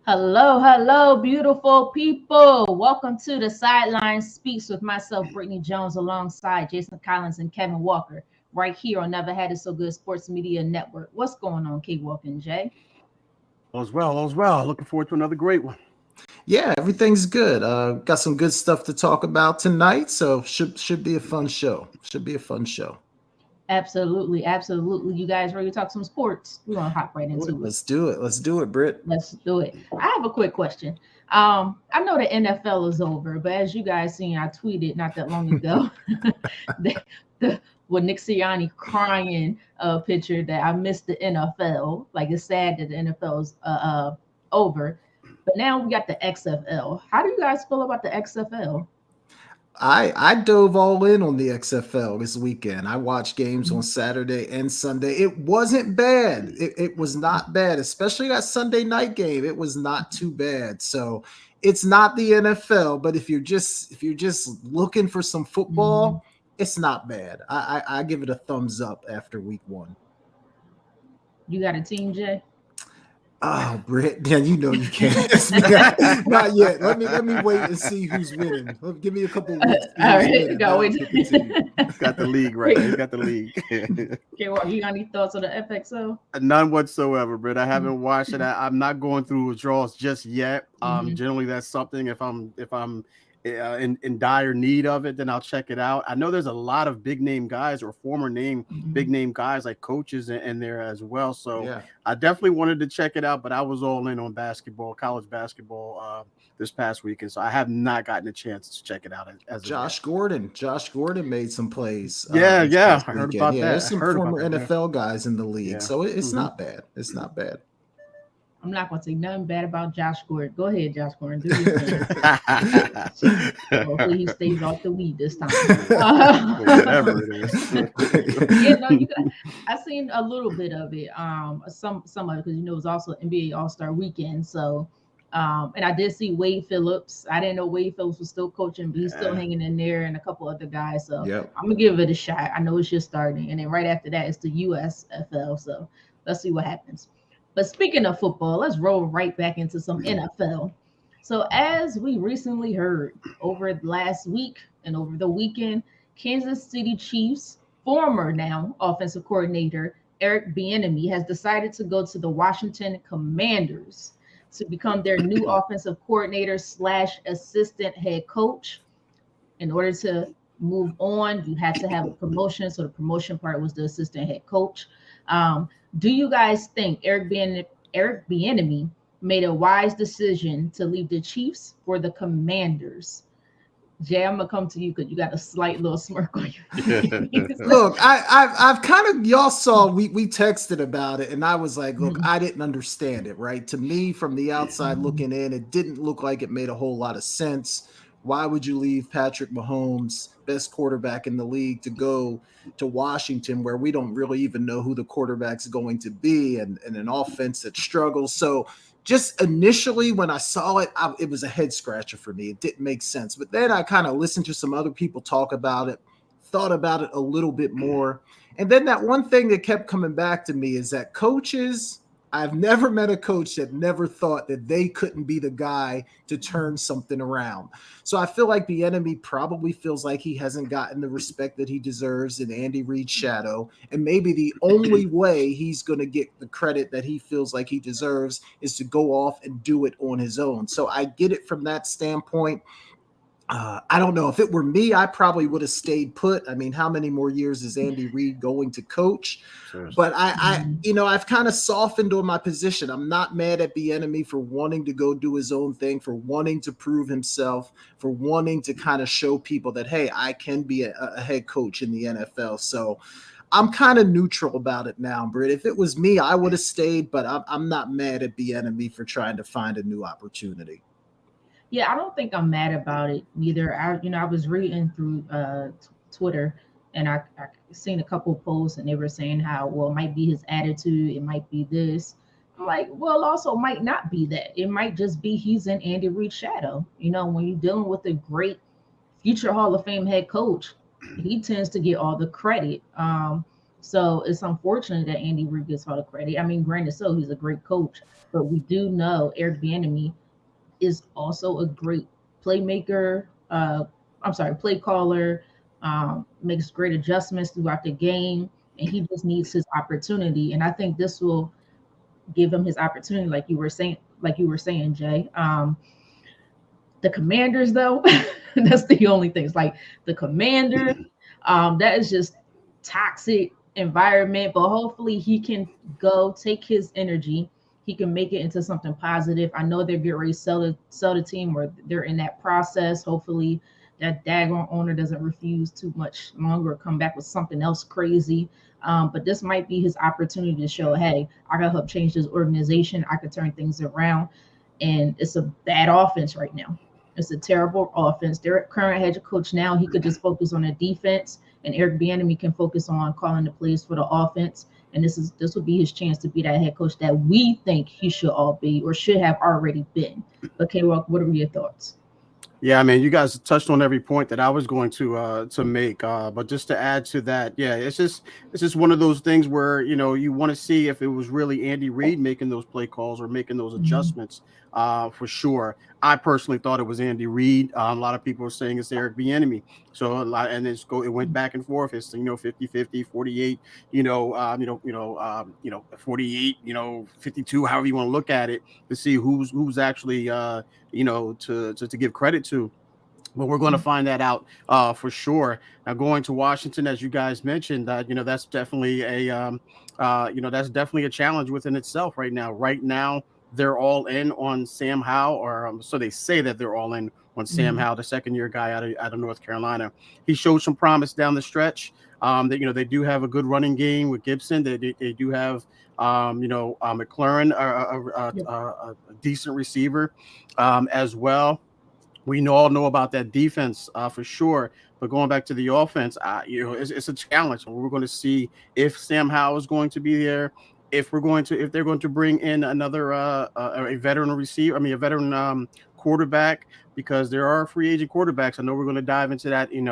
Hello, hello, beautiful people. Welcome to the Sideline Speaks with myself, Brittany Jones, alongside Jason Collins and Kevin Walker, right here on Never Had It So Good Sports Media Network. What's going on, K Walker and Jay? All's well. Looking forward to another great one. Yeah, everything's good. Got some good stuff to talk about tonight, so should be a fun show. Should be a fun show. Absolutely, absolutely. You guys ready to talk some sports? We're gonna hop right into it. Let's do it. Let's do it, Britt. Let's do it. I have a quick question. I know the NFL is over, but as you guys seen, I tweeted not that long ago the, with Nick Sirianni crying picture that I missed the NFL. Like it's sad that the NFL is over, but now we got the XFL. How do you guys feel about the XFL? I dove all in on the XFL this weekend. I watched games on Saturday and Sunday. It wasn't bad. It was not bad, especially that Sunday night game. It was not too bad. So it's not the NFL, but if you're just looking for some football, it's not bad. I give it a thumbs up after week one. You got a team, Jay? Oh, Britt, yeah, you know you can't. Not yet. Let me wait and see who's winning. Give me a couple of weeks. All right, go wait. Got the league right. He's got the league. Okay, well, you got any thoughts on the FXO? None whatsoever, Britt. I haven't watched it. I'm not going through withdrawals just yet. Generally, that's something if I'm in dire need of it, then I'll check it out. I know there's a lot of big name guys or former big name guys like coaches in there as well. So yeah. I definitely wanted to check it out, but I was all in on basketball, college basketball this past weekend. So I have not gotten a chance to check it out. Josh Gordon made some plays. Yeah. I heard about that. There's some former NFL guys in the league. So it's not bad. It's not bad. I'm not going to say nothing bad about Josh Gordon. Go ahead, Josh Gordon. Do your thing. Hopefully he stays off the weed this time. Whatever it is. I've seen a little bit of it. Some of it because it was also NBA All-Star Weekend. So, and I did see Wade Phillips. I didn't know Wade Phillips was still coaching, but he's still hanging in there, and a couple other guys. So I'm gonna give it a shot. I know it's just starting, and then right after that, it's the USFL. So let's see what happens. But speaking of football, let's roll right back into some NFL. So as we recently heard over last week and over the weekend, Kansas City Chiefs former now offensive coordinator Eric Bieniemy has decided to go to the Washington Commanders to become their new offensive coordinator / assistant head coach. In order to move on, you had to have a promotion. So the promotion part was the assistant head coach. Do you guys think Eric Bieniemy made a wise decision to leave the Chiefs for the Commanders? Jay, I'm gonna come to you because you got a slight little smirk on your face. Look, I've kind of y'all saw we texted about it, and I was like, look, I didn't understand it. Right, to me, from the outside looking in, it didn't look like it made a whole lot of sense. Why would you leave Patrick Mahomes, best quarterback in the league, to go to Washington where we don't really even know who the quarterback's going to be and an offense that struggles? So just initially when I saw it, it was a head scratcher for me. It didn't make sense. But then I kind of listened to some other people talk about it, thought about it a little bit more. And then that one thing that kept coming back to me is that coaches – I've never met a coach that never thought that they couldn't be the guy to turn something around. So I feel like Bieniemy probably feels like he hasn't gotten the respect that he deserves in Andy Reid's shadow. And maybe the only way he's going to get the credit that he feels like he deserves is to go off and do it on his own. So I get it from that standpoint. I don't know. If it were me, I probably would have stayed put. I mean, how many more years is Andy Reid going to coach? But I've kind of softened on my position. I'm not mad at Bieniemy for wanting to go do his own thing, for wanting to prove himself, for wanting to kind of show people that, hey, I can be a head coach in the NFL. So I'm kind of neutral about it now, Britt. If it was me, I would have stayed, but I'm not mad at Bieniemy for trying to find a new opportunity. Yeah, I don't think I'm mad about it either. I was reading through Twitter, and I seen a couple of posts, and they were saying how, well, it might be his attitude, it might be this. I'm like, well, also might not be that. It might just be he's in Andy Reid's shadow. When you're dealing with a great future Hall of Fame head coach, he tends to get all the credit. So it's unfortunate that Andy Reid gets all the credit. I mean, granted, so he's a great coach, but we do know Eric Bieniemy is also a great playmaker. I'm sorry, play caller. Makes great adjustments throughout the game, and he just needs his opportunity. And I think this will give him his opportunity, like you were saying, Jay. The Commanders, though, that's the only thing. It's like the Commanders, that is just toxic environment. But hopefully, he can go take his energy. He can make it into something positive. I know they're getting ready to sell the team, or they're in that process. Hopefully, that daggone owner doesn't refuse too much longer or come back with something else crazy. But this might be his opportunity to show, hey, I can help change this organization. I could turn things around. And it's a bad offense right now. It's a terrible offense. Their current head coach now, he could just focus on the defense, and Eric Bieniemy can focus on calling the plays for the offense. And this will be his chance to be that head coach that we think he should all be or should have already been. Okay, well, what are your thoughts? Yeah, I mean, you guys touched on every point that I was going to make, but just to add to that, yeah, it's just one of those things where you want to see if it was really Andy Reid making those play calls or making those adjustments. For sure, I personally thought it was Andy Reid. A lot of people are saying it's Eric Bieniemy. So a lot, and it went back and forth. It's 50-50, 48, 48, 52, however you want to look at it, to see who's actually to give credit to. But we're going to find that out for sure. Now, going to Washington, as you guys mentioned, that's definitely a challenge within itself right now. Right now, they're all in on Sam Howell, or so they say that they're all in on Sam Howell, the second-year guy out of North Carolina. He showed some promise down the stretch. They do have a good running game with Gibson. They do have McClung, a decent receiver as well. We all know about that defense for sure. But going back to the offense, it's a challenge. We're going to see if Sam Howell is going to be there, if they're going to bring in another a veteran receiver, a veteran quarterback, because there are free agent quarterbacks. I know we're going to dive into that, in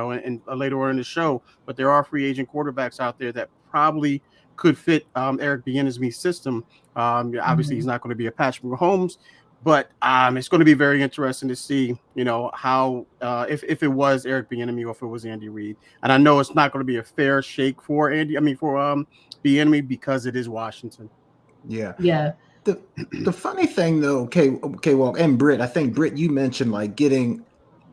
later on in the show, but there are free agent quarterbacks out there that probably could fit Eric Bieniemy's system. Obviously, he's not going to be a Patrick Mahomes, but it's going to be very interesting to see, how if it was Eric Bieniemy or if it was Andy Reid. And I know it's not going to be a fair shake for Bieniemy because it is Washington. Yeah. Yeah. The funny thing though, well, and Britt, I think Britt, you mentioned like getting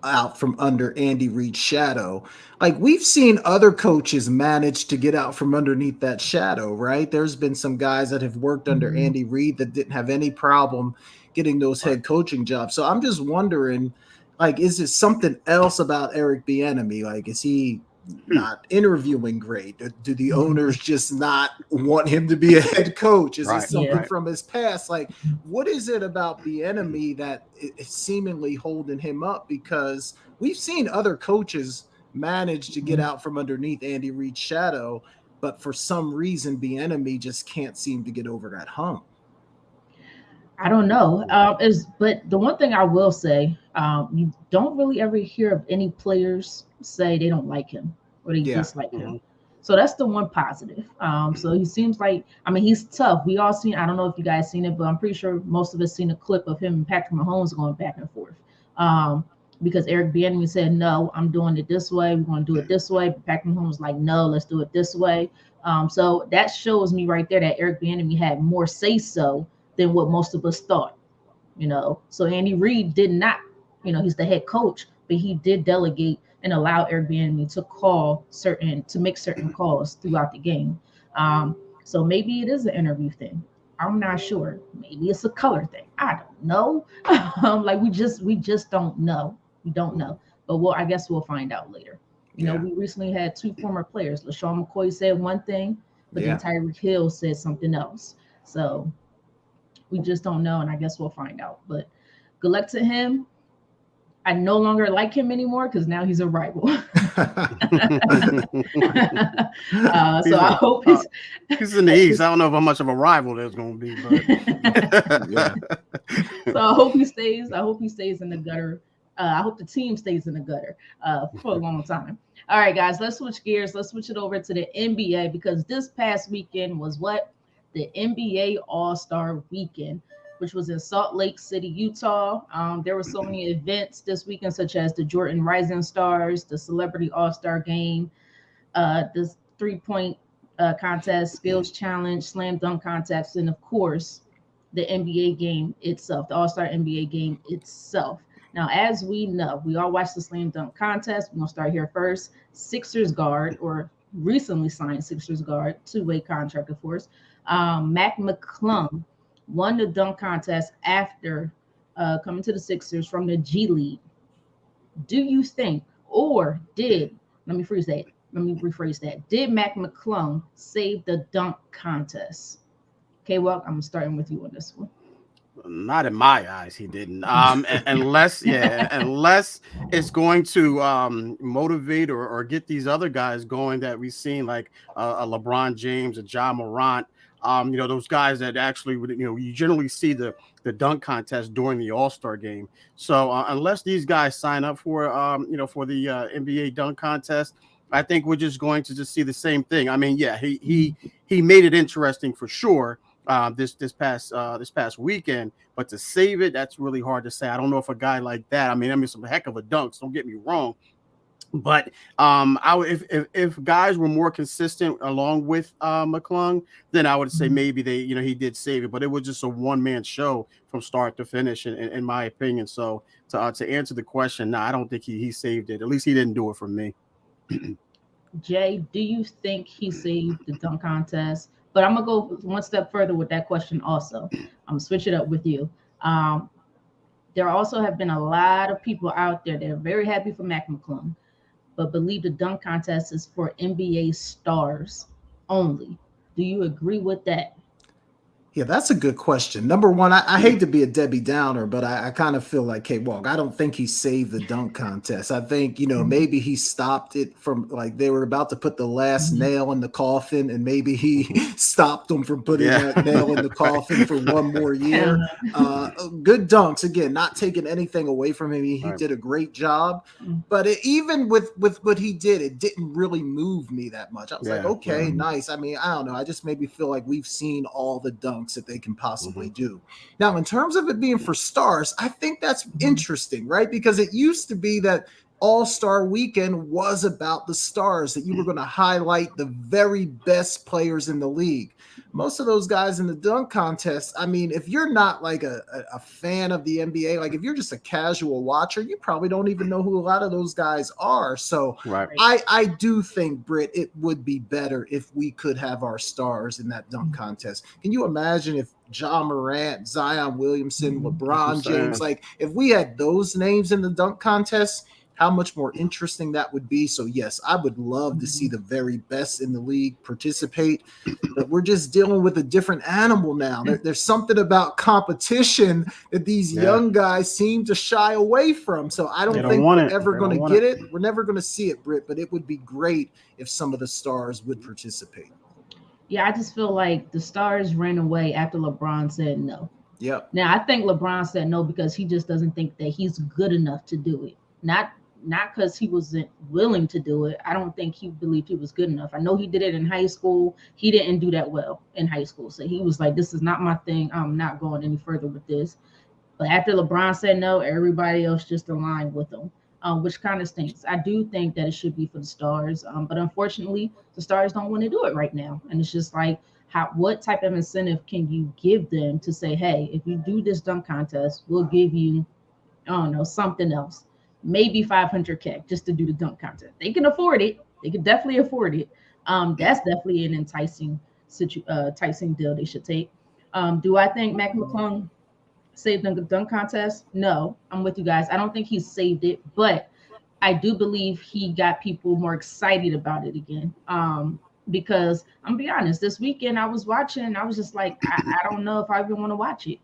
out from under Andy Reid's shadow. Like we've seen other coaches manage to get out from underneath that shadow, right? There's been some guys that have worked under Andy Reid that didn't have any problem getting those head coaching jobs. So I'm just wondering, like, is it something else about Eric Bieniemy? Like, is he not interviewing great? Do the owners just not want him to be a head coach? Is it something from his past? Like, what is it about Bieniemy that is seemingly holding him up? Because we've seen other coaches manage to get out from underneath Andy Reid's shadow, but for some reason, Bieniemy just can't seem to get over that hump. I don't know. But the one thing I will say, you don't really ever hear of any players say they don't like him or they dislike him. So that's the one positive. So he seems like, he's tough. We all seen, I don't know if you guys seen it, but I'm pretty sure most of us seen a clip of him and Patrick Mahomes going back and forth. Because Eric Bieniemy said, no, I'm doing it this way. We're going to do it this way. But Patrick Mahomes was like, no, let's do it this way. So that shows me right there that Eric Bieniemy had more say-so than what most of us thought, So Andy Reid did not, he's the head coach, but he did delegate and allow Eric Bieniemy to make certain calls throughout the game. So maybe it is an interview thing. I'm not sure. Maybe it's a color thing. I don't know. We just don't know. We don't know. But I guess we'll find out later. We recently had two former players. LaShawn McCoy said one thing, but then Tyreek Hill said something else. So we just don't know, and I guess we'll find out. But good luck to him. I no longer like him anymore because now he's a rival. So I hope he's in the East. I don't know how much of a rival there's going to be, but So I hope he stays. I hope he stays in the gutter. I hope the team stays in the gutter for a long time. All right, guys, let's switch gears. Let's switch it over to the NBA because this past weekend was what? The NBA All-Star Weekend, which was in Salt Lake City, Utah. There were so many events this weekend, such as the Jordan Rising Stars, the Celebrity All-Star Game, the three-point contest, skills challenge, slam dunk contest, and of course, the NBA game itself, the All-Star NBA game itself. Now, as we know, we all watched the slam dunk contest. We're going to start here first. Sixers guard, or recently signed Sixers guard, two-way contract, of course, McClung won the dunk contest after coming to the Sixers from the G League. Do you think, or did, let me rephrase that. Did McClung save the dunk contest? Okay, well, I'm starting with you on this one. Not in my eyes, he didn't. Unless it's going to motivate or get these other guys going that we've seen, like a LeBron James, a Ja Morant. Those guys that actually would, you generally see the dunk contest during the All-Star game. So unless these guys sign up for the NBA dunk contest, I think we're just going to just see the same thing. I mean, yeah, he made it interesting for sure. This past weekend, but to save it, that's really hard to say. I don't know if a guy like that. I mean, some heck of a dunks. Don't get me wrong, but if guys were more consistent along with McClung, then I would say maybe he did save it. But it was just a one-man show from start to finish, in my opinion. So to answer the question, no, I don't think he saved it. At least he didn't do it for me. Jay, do you think he saved the dunk contest? But I'm gonna go one step further with that question. Also, I'm gonna switch it up with you. There also have been a lot of people out there that are very happy for McClung, but believe the dunk contest is for NBA stars only. Do you agree with that? Yeah, that's a good question. Number one, I hate to be a Debbie Downer, but I kind of feel like K-Walk. I don't think he saved the dunk contest. I think, maybe he stopped it from, like, they were about to put the last nail in the coffin, and maybe he stopped them from putting that nail in the coffin for one more year. Good dunks. Again, not taking anything away from him. He did a great job. But even with what he did, it didn't really move me that much. I was like, okay, nice. I mean, I don't know. I just maybe feel like we've seen all the dunks that they can possibly do. Now, in terms of it being for stars, I think that's interesting, right? Because it used to be that All-Star Weekend was about the stars, that you were going to highlight the very best players in the league. Most of those guys in the dunk contest, I mean, if you're not like a fan of the NBA, like if you're just a casual watcher, you probably don't even know who a lot of those guys are. So I do think, Britt, it would be better if we could have our stars in that dunk contest. Can you imagine if Ja Morant, Zion Williamson, LeBron James, like if we had those names in the dunk contest, how much more interesting that would be. So yes, I would love to see the very best in the league participate, but we're just dealing with a different animal now. There's something about competition that these young guys seem to shy away from. So I don't think we're ever going to get it. We're never going to see it, Britt, but it would be great if some of the stars would participate. Yeah, I just feel like the stars ran away after LeBron said no. Yep. Now, I think LeBron said no because he just doesn't think that he's good enough to do it. Not because he wasn't willing to do it. I don't think he believed he was good enough. I know he did it in high school. He didn't do that well in high school. So he was like, this is not my thing. I'm not going any further with this. But after LeBron said no, everybody else just aligned with him, which kind of stinks. I do think that it should be for the stars. But unfortunately, the stars don't want to do it right now. And it's just like, what type of incentive can you give them to say, hey, if you do this dunk contest, we'll give you, I don't know, something else. Maybe $500K just to do the dunk contest. They can afford it. They can definitely afford it. That's definitely an enticing deal they should take. Do I think McClung saved the dunk contest? No, I'm with you guys. I don't think he saved it, but I do believe he got people more excited about it again. Because I'm gonna be honest, this weekend I was watching and I was just like, I don't know if I even want to watch it.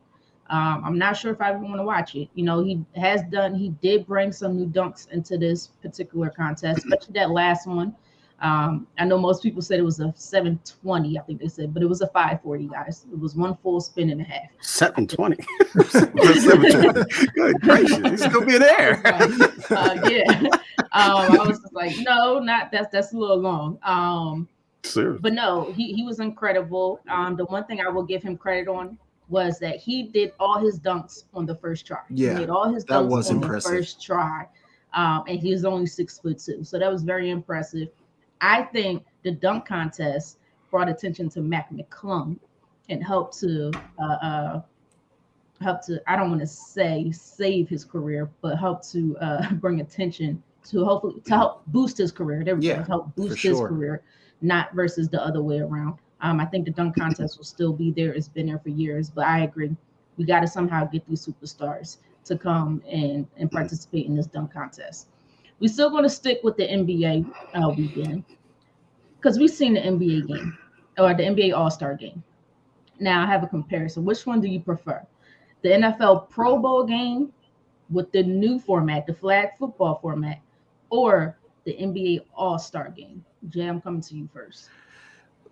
I'm not sure if I even want to watch it. He did bring some new dunks into this particular contest, especially that last one. I know most people said it was a 720, I think they said, but it was a 540, guys. It was one full spin and a half. 720. 720. Good gracious, he's still be there. Yeah. I was just like, no, not that's a little long. But no, he was incredible. The one thing I will give him credit on was that he did all his dunks on the first try. Yeah, he made all his dunks on the first try. And he was only 6'2", so that was very impressive. I think the dunk contest brought attention to McClung and helped to I don't want to say save his career, but helped to bring attention to hopefully to help boost his career. There we go, help boost his career, not versus the other way around. I think the dunk contest will still be there. It's been there for years, but I agree. We got to somehow get these superstars to come and participate in this dunk contest. We're still going to stick with the NBA weekend because we've seen the NBA game or the NBA All-Star game. Now I have a comparison. Which one do you prefer? The NFL Pro Bowl game with the new format, the flag football format, or the NBA All-Star game? Jay, I'm coming to you first.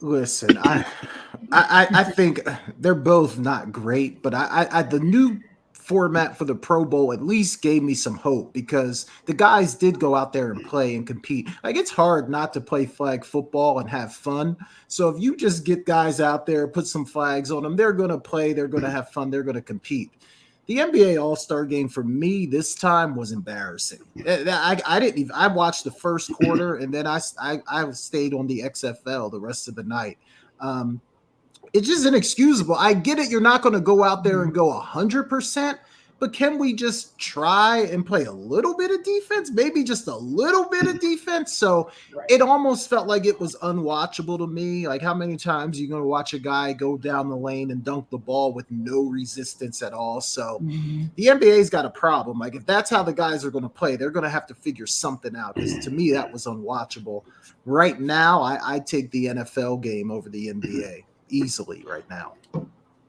Listen, I think they're both not great, but I the new format for the Pro Bowl at least gave me some hope because the guys did go out there and play and compete. Like, it's hard not to play flag football and have fun. So if you just get guys out there, put some flags on them, they're going to play, they're going to have fun, they're going to compete. The NBA All-Star game for me this time was embarrassing. I watched the first quarter and then I stayed on the XFL the rest of the night. It's just inexcusable. I get it. You're not going to go out there and go 100%, but can we just try and play a little bit of defense? Maybe just a little bit of defense. So it almost felt like it was unwatchable to me. Like, how many times are you going to watch a guy go down the lane and dunk the ball with no resistance at all? So the NBA's got a problem. Like, if that's how the guys are going to play, they're going to have to figure something out. Because to me, that was unwatchable. Right now, I take the NFL game over the NBA. Easily right now.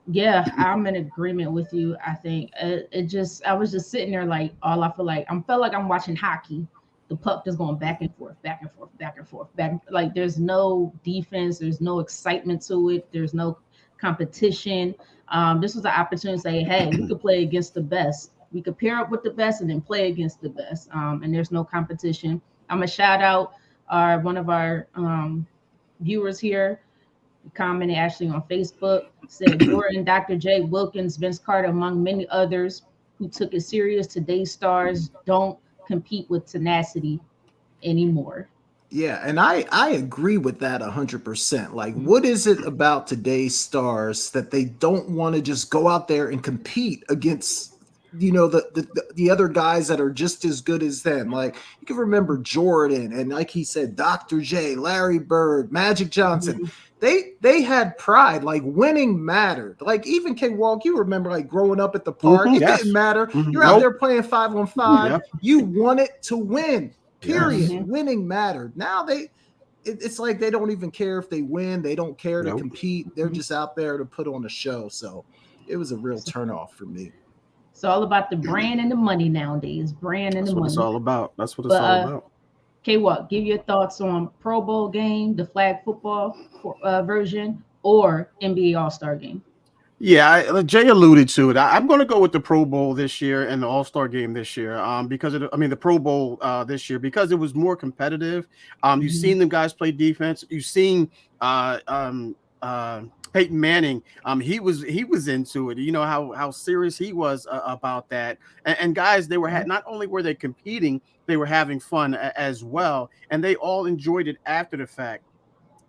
Yeah, I'm in agreement with you. I think I was just sitting there like I felt like I'm watching hockey. The puck just going back and forth, back and forth, back and forth, back. Like, there's no defense, there's no excitement to it, there's no competition. This was an opportunity to say, hey, we could play against the best. We could pair up with the best and then play against the best. And there's no competition. I'm gonna shout out one of our viewers here. Commented actually on Facebook, said Jordan, Dr. J, Wilkins, Vince Carter, among many others who took it serious. Today's stars don't compete with tenacity anymore. Yeah, and I agree with that 100%. Like, what is it about today's stars that they don't want to just go out there and compete against, the other guys that are just as good as them? Like, you can remember Jordan and, like he said, Dr. J, Larry Bird, Magic Johnson. They had pride. Like, winning mattered. Like, even K-Walk, you remember, like, growing up at the park, it didn't matter. You're out there playing 5-on-5. You wanted to win. Period. Winning mattered. Now it's like they don't even care if they win. They don't care to compete. They're just out there to put on a show. So it was a real turnoff for me. It's all about the brand and the money nowadays. Brand and the money. That's what it's all about. That's what it's all about. K-Walk, give your thoughts on Pro Bowl game, the flag football version, or NBA All-Star game. Yeah, Jay alluded to it. I'm going to go with the Pro Bowl this year and the All-Star game this year, the Pro Bowl this year, because it was more competitive. You've seen them guys play defense. You've seen Peyton Manning. He was into it. You know how serious he was about that. And guys, they were not only were they competing, they were having fun as well, and they all enjoyed it after the fact.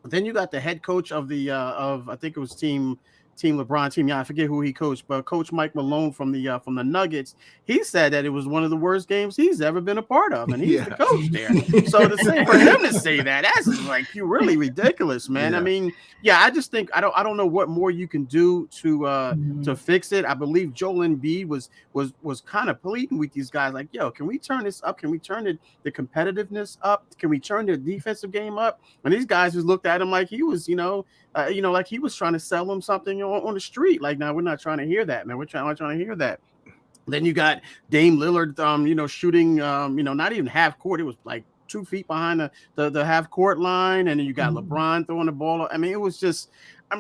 Then you got the head coach of the I think it was Team LeBron team. Yeah, I forget who he coached, but Coach Mike Malone from the Nuggets, he said that it was one of the worst games he's ever been a part of, and he's the coach there. So for him to say that's like, you're really ridiculous, man. Yeah. I mean, I just think I don't know what more you can do to fix it. I believe Joel Embiid was kind of pleading with these guys, like, yo, can we turn this up? Can we turn the competitiveness up? Can we turn the defensive game up? And these guys just looked at him like he was, like he was trying to sell them something on the street. Like, no, we're not trying to hear that, man. We're not trying to hear that. Then you got Dame Lillard, shooting, not even half court. It was like 2 feet behind the half court line, and then you got LeBron throwing the ball. I mean, it was just,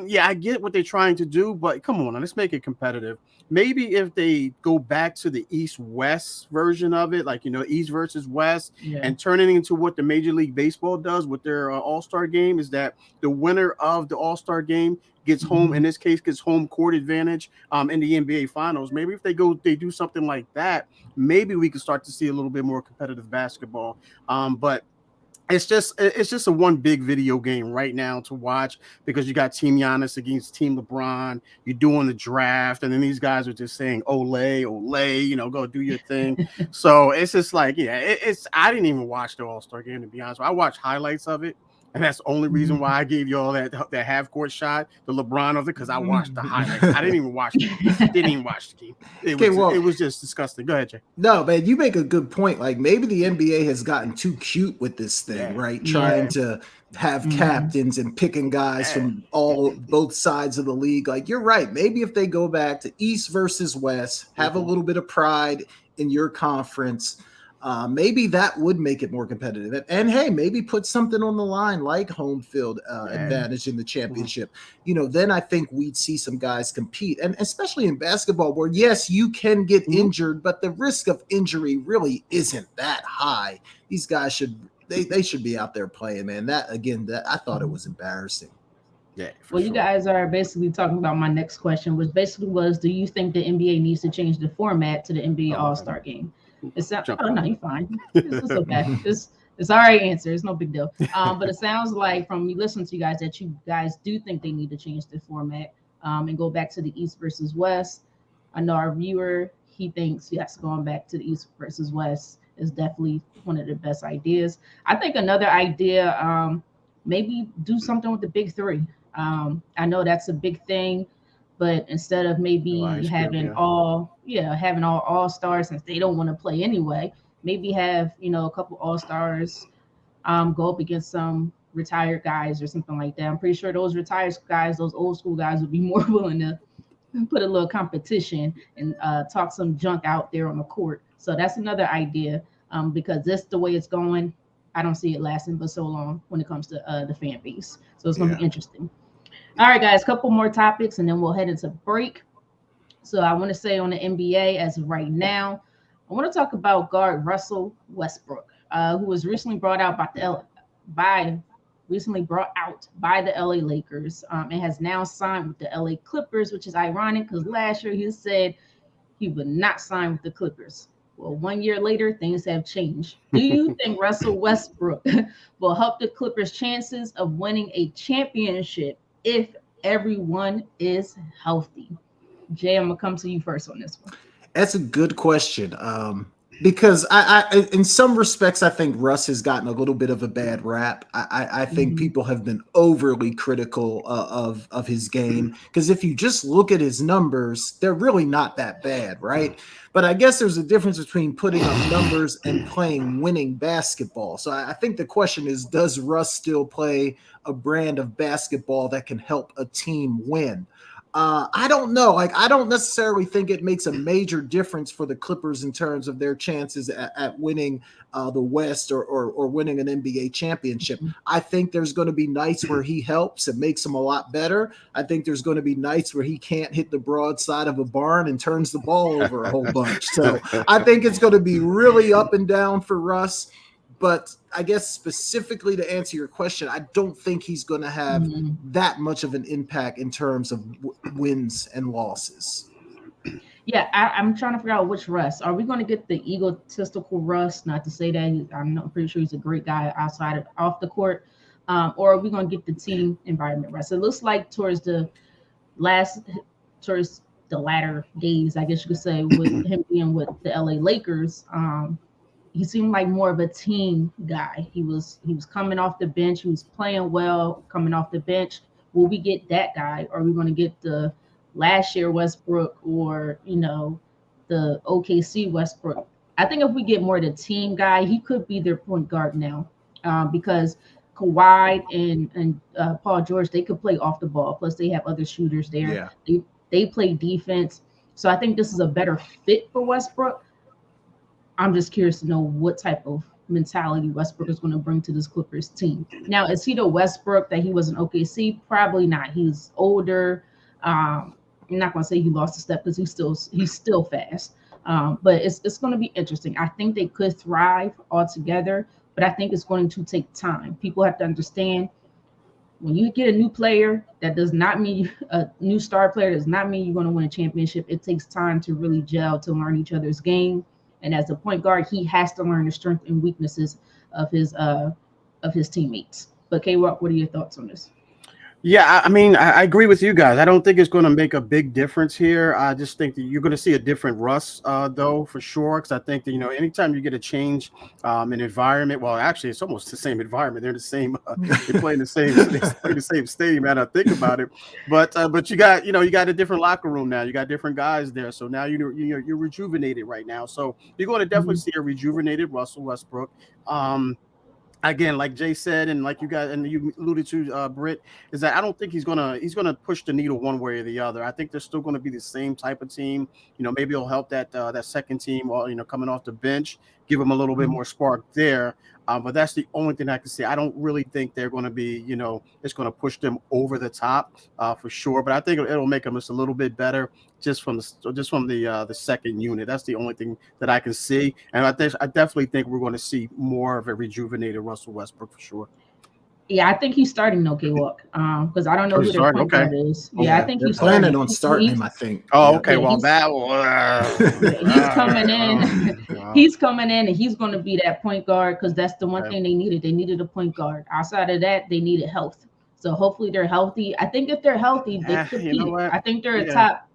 yeah, I get what they're trying to do, but come on, let's make it competitive. Maybe if they go back to the East-West version of it, like, East versus West, and turn it into what the Major League Baseball does with their All-Star game, is that the winner of the All-Star game gets home, in this case, gets home court advantage in the NBA Finals. Maybe if they do something like that, maybe we can start to see a little bit more competitive basketball. But it's just a one big video game right now to watch, because you got Team Giannis against Team LeBron. You're doing the draft, and then these guys are just saying Olay, go do your thing. So it's just like, I didn't even watch the All-Star game, to be honest. I watched highlights of it. And that's the only reason why I gave you all that half court shot, the LeBron of it, because I watched the highlights. I didn't even watch the game. Didn't even watch the game. It was just disgusting. Go ahead, Jay. No, man, you make a good point. Like, maybe the NBA has gotten too cute with this thing, right? Trying to have captains and picking guys from both sides of the league. Like, you're right. Maybe if they go back to East versus West, have a little bit of pride in your conference, maybe that would make it more competitive. And hey, maybe put something on the line like home field advantage in the championship. Then I think we'd see some guys compete. And especially in basketball, where yes, you can get injured, but the risk of injury really isn't that high. These guys should be out there playing, man. That I thought it was embarrassing. Yeah. Well, you guys are basically talking about my next question, which basically was, do you think the NBA needs to change the format to the NBA All-Star game? It's not, no, you're fine. It's okay. It's all right answer. It's no big deal. But it sounds like from me listening to you guys that you guys do think they need to change the format and go back to the East versus West. I know our viewer, he thinks, yes, going back to the East versus West is definitely one of the best ideas. I think another idea, maybe do something with the big three. I know that's a big thing, but instead of maybe having all all-stars, since they don't want to play anyway, maybe have, a couple all-stars go up against some retired guys or something like that. I'm pretty sure those retired guys, those old school guys, would be more willing to put a little competition and talk some junk out there on the court. So that's another idea, because this the way it's going, I don't see it lasting but so long when it comes to the fan base. So it's going to be interesting. All right, guys, a couple more topics, and then we'll head into break. So I want to say on the NBA as of right now, I want to talk about guard Russell Westbrook, who was recently brought out by the LA Lakers, and has now signed with the LA Clippers, which is ironic because last year he said he would not sign with the Clippers. Well, 1 year later, things have changed. Do you think Russell Westbrook will help the Clippers' chances of winning a championship if everyone is healthy? Jay, I'm gonna come to you first on this one. That's a good question. Because I in some respects, I think Russ has gotten a little bit of a bad rap. I think people have been overly critical of his game, because if you just look at his numbers, they're really not that bad, right? But I guess there's a difference between putting up numbers and playing winning basketball. So I think the question is, does Russ still play a brand of basketball that can help a team win? I don't know. Like, I don't necessarily think it makes a major difference for the Clippers in terms of their chances at winning the West or winning an NBA championship. I think there's going to be nights where he helps and makes them a lot better. I think there's going to be nights where he can't hit the broadside of a barn and turns the ball over a whole bunch. So I think it's going to be really up and down for Russ. But I guess specifically to answer your question, I don't think he's going to have that much of an impact in terms of wins and losses. Yeah, I'm trying to figure out which Russ. Are we going to get the egotistical Russ? Not to say that I'm pretty sure he's a great guy off the court. Or are we going to get the team environment Russ? It looks like towards the latter days, I guess you could say, with him being with the LA Lakers, he seemed like more of a team guy. He was coming off the bench. He was playing well coming off the bench. Will we get that guy? Or are we going to get the last year Westbrook or, the OKC Westbrook? I think if we get more the team guy, he could be their point guard now, because Kawhi and Paul George, they could play off the ball. Plus, they have other shooters there. Yeah. They play defense. So I think this is a better fit for Westbrook. I'm just curious to know what type of mentality Westbrook is going to bring to this Clippers team. Now, is he the Westbrook that he was in OKC? Probably not. He's older. I'm not going to say he lost a step because he's still fast. But it's going to be interesting. I think they could thrive all together, but I think it's going to take time. People have to understand when you get a new player, that does not mean a new star player does not mean you're going to win a championship. It takes time to really gel, to learn each other's game. And as a point guard, he has to learn the strengths and weaknesses of his teammates. But K-Rock, what are your thoughts on this? Yeah, I mean, I agree with you guys. I don't think it's going to make a big difference here. I just think that you're going to see a different Russ, though, for sure. Because I think that, anytime you get a change in environment, well, actually, it's almost the same environment. They're the same. They play in the same. They play in the same stadium. Now that I think about it, but you got, you got a different locker room now. You got different guys there. So now you're rejuvenated right now. So you're going to definitely see a rejuvenated Russell Westbrook. Again, like Jay said, and like you guys, and you alluded to, Britt, is that I don't think he's gonna push the needle one way or the other. I think they're still going to be the same type of team. Maybe it'll help that second team, or coming off the bench, give them a little bit more spark there. But that's the only thing I can say. I don't really think they're going to be, it's going to push them over the top for sure. But I think it'll make them just a little bit better just from the second unit. That's the only thing that I can see. And I definitely think we're going to see more of a rejuvenated Russell Westbrook for sure. Yeah, I think he's starting no K-Walk because I don't know who their point guard is. Yeah, I think they're he's planning on starting him. I think. Oh, okay. Well, he's coming in. He's coming in, and he's going to be that point guard because that's the one thing they needed. They needed a point guard. Outside of that, they needed health. So hopefully they're healthy. I think if they're healthy, they compete. I think they're a top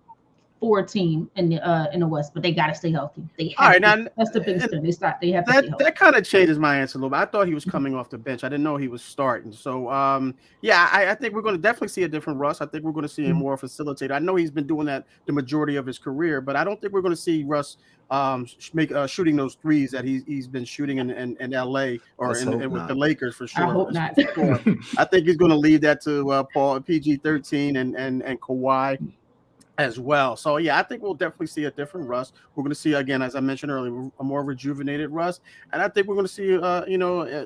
4 team in the West, but they got to stay healthy. They have that's the biggest thing. They have to stay healthy. That kind of changes my answer a little bit. I thought he was coming off the bench. I didn't know he was starting. So I think we're going to definitely see a different Russ. I think we're going to see him more facilitator. I know he's been doing that the majority of his career, but I don't think we're going to see Russ shooting those threes that he's been shooting in LA or with the Lakers for sure. I hope not. I think he's going to leave that to Paul PG-13 and Kawhi as well. So yeah, I think we'll definitely see a different Russ. We're going to see, again, as I mentioned earlier, a more rejuvenated Russ, and I think we're going to see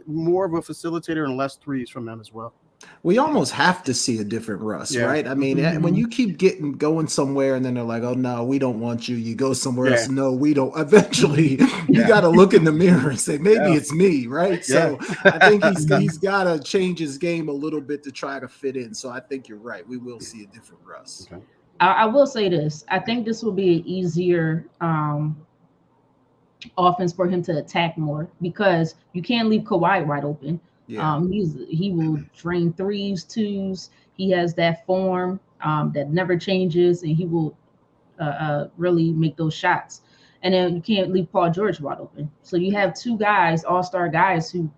more of a facilitator and less threes from them as well. We almost have to see a different Russ, right? I mean, when you keep going somewhere and then they're like, oh no, we don't want you. You go somewhere else. No, we don't. Eventually you got to look in the mirror and say, maybe it's me, right? So I think he's got to change his game a little bit to try to fit in. So I think you're right. We will see a different Russ. Okay. I will say this. I think this will be an easier offense for him to attack more because you can't leave Kawhi wide open. Yeah. He will drain threes, twos. He has that form that never changes, and he will really make those shots. And then you can't leave Paul George wide open. So you have 2 guys, all-star guys, who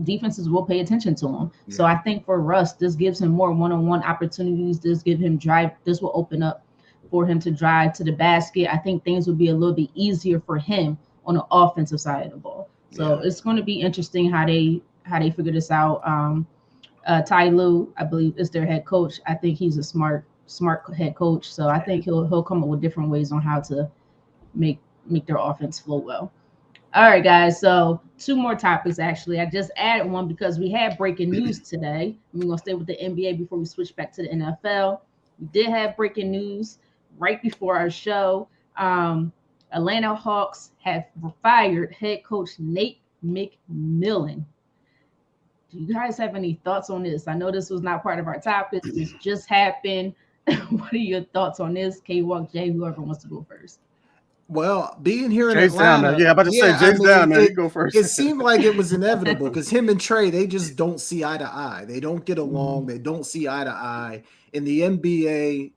defenses will pay attention to him. Yeah. So I think for Russ, this gives him more one-on-one opportunities. This give him drive. This will open up for him to drive to the basket. I think things will be a little bit easier for him on the offensive side of the ball. So it's going to be interesting how they figure this out. Ty Lue, I believe, is their head coach. I think he's a smart head coach. So I think he'll come up with different ways on how to make their offense flow well. All right, guys. So 2 more topics, actually. I just added one because we had breaking news today. We're going to stay with the NBA before we switch back to the NFL. We did have breaking news right before our show. Atlanta Hawks have fired head coach Nate McMillan. Do you guys have any thoughts on this? I know this was not part of our topic. This just happened. What are your thoughts on this? K-Walk, Jay, whoever wants to go first. Well, being here in Jay's Atlanta, I'm about to say Jay's down there. You go first. It seemed like it was inevitable because him and Trey, they just don't see eye to eye. They don't get along. They don't see eye to eye. In the NBA,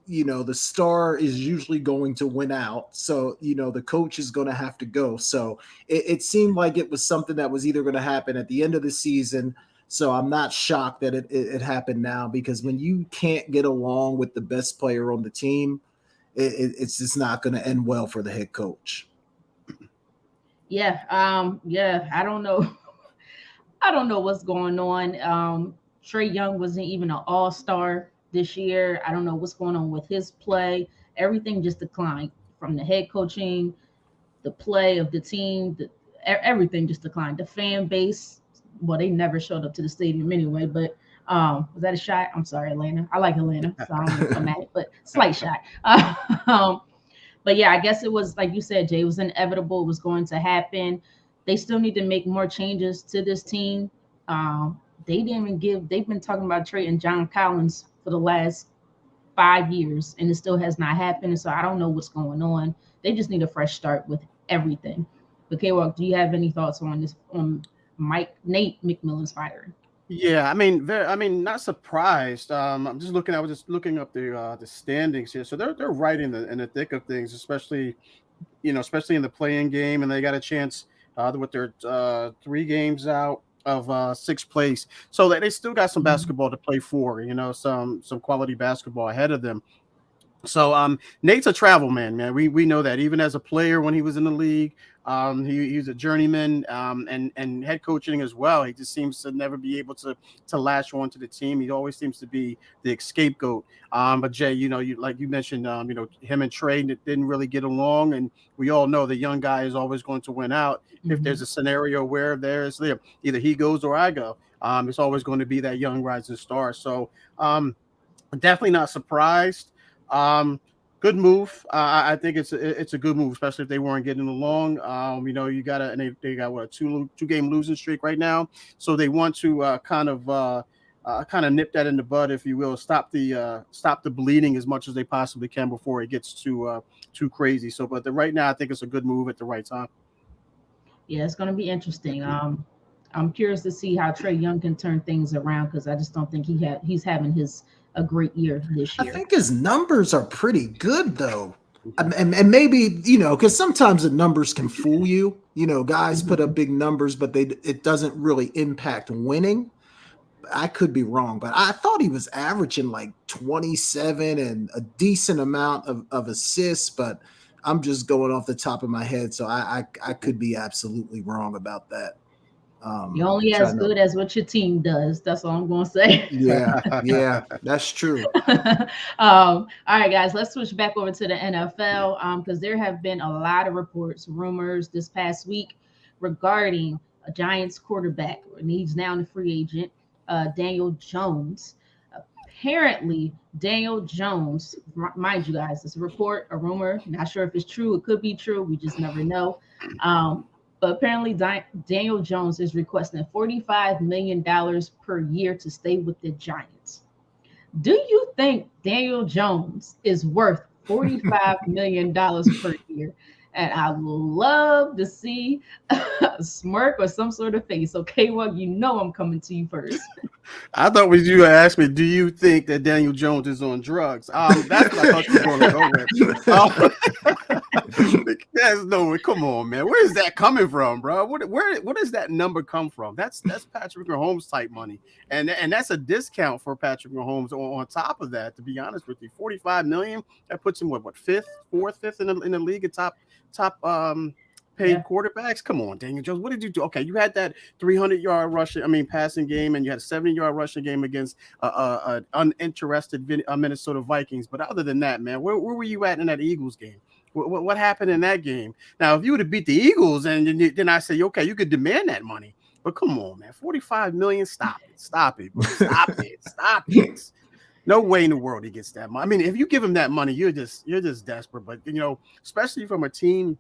the star is usually going to win out. So, the coach is going to have to go. So it seemed like it was something that was either going to happen at the end of the season. So I'm not shocked that it happened now because when you can't get along with the best player on the team, it's just not going to end well for the head coach. Yeah. I don't know. I don't know what's going on. Trey Young wasn't even an all-star this year. I don't know what's going on with his play. Everything just declined from the head coaching the play of the team, everything just declined. The fan base, well, they never showed up to the stadium anyway. But was that a shot? I'm sorry, Atlanta. I like Atlanta, so I don't want to come at it, but slight shot. But yeah, I guess it was like you said, Jay. It was inevitable. It was going to happen. They still need to make more changes to this team. They didn't even give. They've been talking about trading John Collins for the last 5 years, and it still has not happened. So I don't know what's going on. They just need a fresh start with everything. But K-Walk, do you have any thoughts on this? On Nate McMillan's firing? Yeah, I mean, not surprised. I'm just looking. I was just looking up the standings here. So they're right in the thick of things, especially especially in the playing game, and they got a chance with their 3 games out of sixth place. So they still got some basketball to play for. Some quality basketball ahead of them. So Nate's a travel man. We know that even as a player when he was in the league, he's a journeyman and head coaching as well. He just seems to never be able to latch on to the team. He always seems to be the scapegoat. But Jay, you like you mentioned, him and Trey didn't really get along, and we all know the young guy is always going to win out. If there's a scenario where either he goes or I go, it's always going to be that young rising star. So definitely not surprised. Good move. I think it's a good move, especially if they weren't getting along. You got they got what, a two game losing streak right now, so they want to kind of nip that in the bud, if you will, stop the bleeding as much as they possibly can before it gets too crazy. So, but right now, I think it's a good move at the right time. Yeah, it's going to be interesting. I'm curious to see how Trae Young can turn things around, because I just don't think he's having a great year this year. I think his numbers are pretty good, though. And maybe, because sometimes the numbers can fool you. Guys put up big numbers, but it doesn't really impact winning. I could be wrong, but I thought he was averaging like 27 and a decent amount of assists, but I'm just going off the top of my head, so I could be absolutely wrong about that. You're only as good as what your team does. That's all I'm going to say. Yeah, that's true. All right, guys, let's switch back over to the NFL because there have been a lot of reports, rumors this past week regarding a Giants quarterback, and he's now a free agent, Daniel Jones. Apparently, Daniel Jones, mind you guys, it's a report, a rumor. Not sure if it's true. It could be true. We just never know. But apparently, Daniel Jones is requesting $45 million per year to stay with the Giants. Do you think Daniel Jones is worth $45 million per year? And I love to see a smirk or some sort of face. Okay, well, I'm coming to you first. I thought you were asking me, do you think that Daniel Jones is on drugs? That's what I thought you were going to go with. There's no way. Come on, man. Where is that coming from, bro? Where does that number come from? That's Patrick Mahomes type money, and that's a discount for Patrick Mahomes. On top of that, to be honest with you, $45 million, that puts him what fifth in the league at top paid quarterbacks. Come on, Daniel Jones. What did you do? Okay, you had that 300-yard passing game, and you had a 70-yard rushing game against an uninterested Minnesota Vikings. But other than that, man, where were you at in that Eagles game? What happened in that game? Now, if you would have beat the Eagles, and then I say, okay, you could demand that money. But come on, man, $45 million. Stop it, bro. Stop it. No way in the world he gets that money. I mean, if you give him that money, you're just desperate. But especially from a team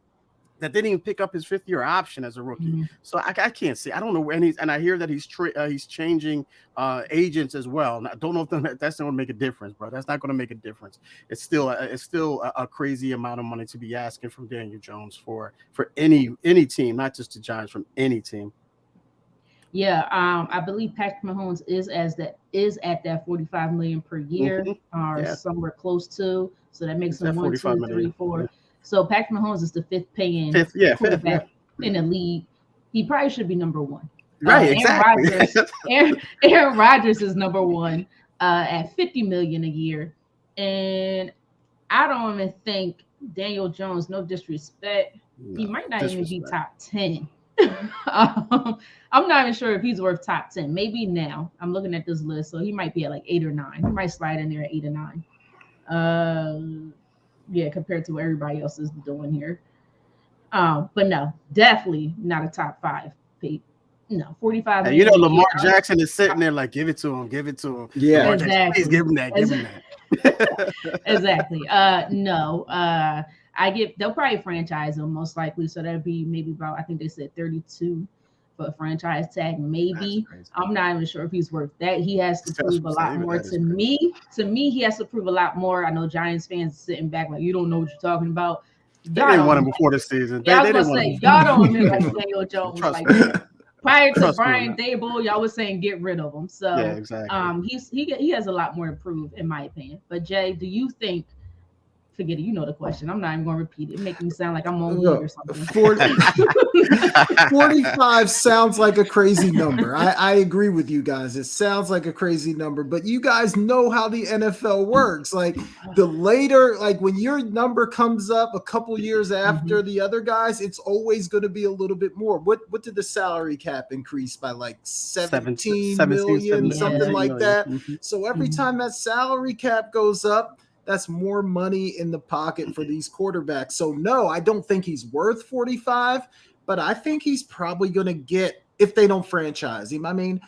that didn't even pick up his 5th-year option as a rookie. Mm-hmm. So I can't see. I don't know where, and I hear that he's changing agents as well. And I don't know if that's going to make a difference, bro. That's not going to make a difference. It's still a crazy amount of money to be asking from Daniel Jones for any team, not just the Giants, from any team. Yeah, I believe Patrick Mahomes is at that $45 million per year, or somewhere close to. So that makes him 1, 2, 3, 4. Yeah. So Patrick Mahomes is the 5th paying quarterback in the league. He probably should be number 1. Right, exactly. Aaron Rodgers is number 1 at $50 million a year, and I don't even think Daniel Jones. No disrespect, he might not even be top 10. I'm not even sure if he's worth top 10. Maybe now. I'm looking at this list, so he might be at like 8 or 9. He might slide in there at 8 or 9. Compared to what everybody else is doing here. But no, definitely not a top 5 pick. No, 45 And you know, million. Lamar Jackson is sitting there like, give it to him. Yeah, Lamar exactly. Jackson, please give him that. Give him that. Exactly. No. They'll probably franchise him most likely. So that'd be maybe about, I think they said 32 for a franchise tag. Maybe. I'm not even sure if he's worth that. He has to prove a lot more to me. To me, he has to prove a lot more. I know Giants fans sitting back like, you don't know what you're talking about. They didn't want him before the season. Yeah, I was gonna say, y'all don't remember like Daniel Jones. Like prior to Brian Daboll, y'all was saying get rid of him. So yeah, exactly. He has a lot more to prove, in my opinion. But Jay, do you think? Forget it. You know the question. I'm not even going to repeat it. It makes me sound like I'm on weed or something. 45 sounds like a crazy number. I agree with you guys. It sounds like a crazy number, but you guys know how the NFL works. Like the later, like when your number comes up a couple years after the other guys, it's always going to be a little bit more. What did the salary cap increase by? Like 17 million, something like that. So every time that salary cap goes up, that's more money in the pocket for these quarterbacks. So no, I don't think he's worth 45, but I think he's probably going to get, if they don't franchise him, I mean,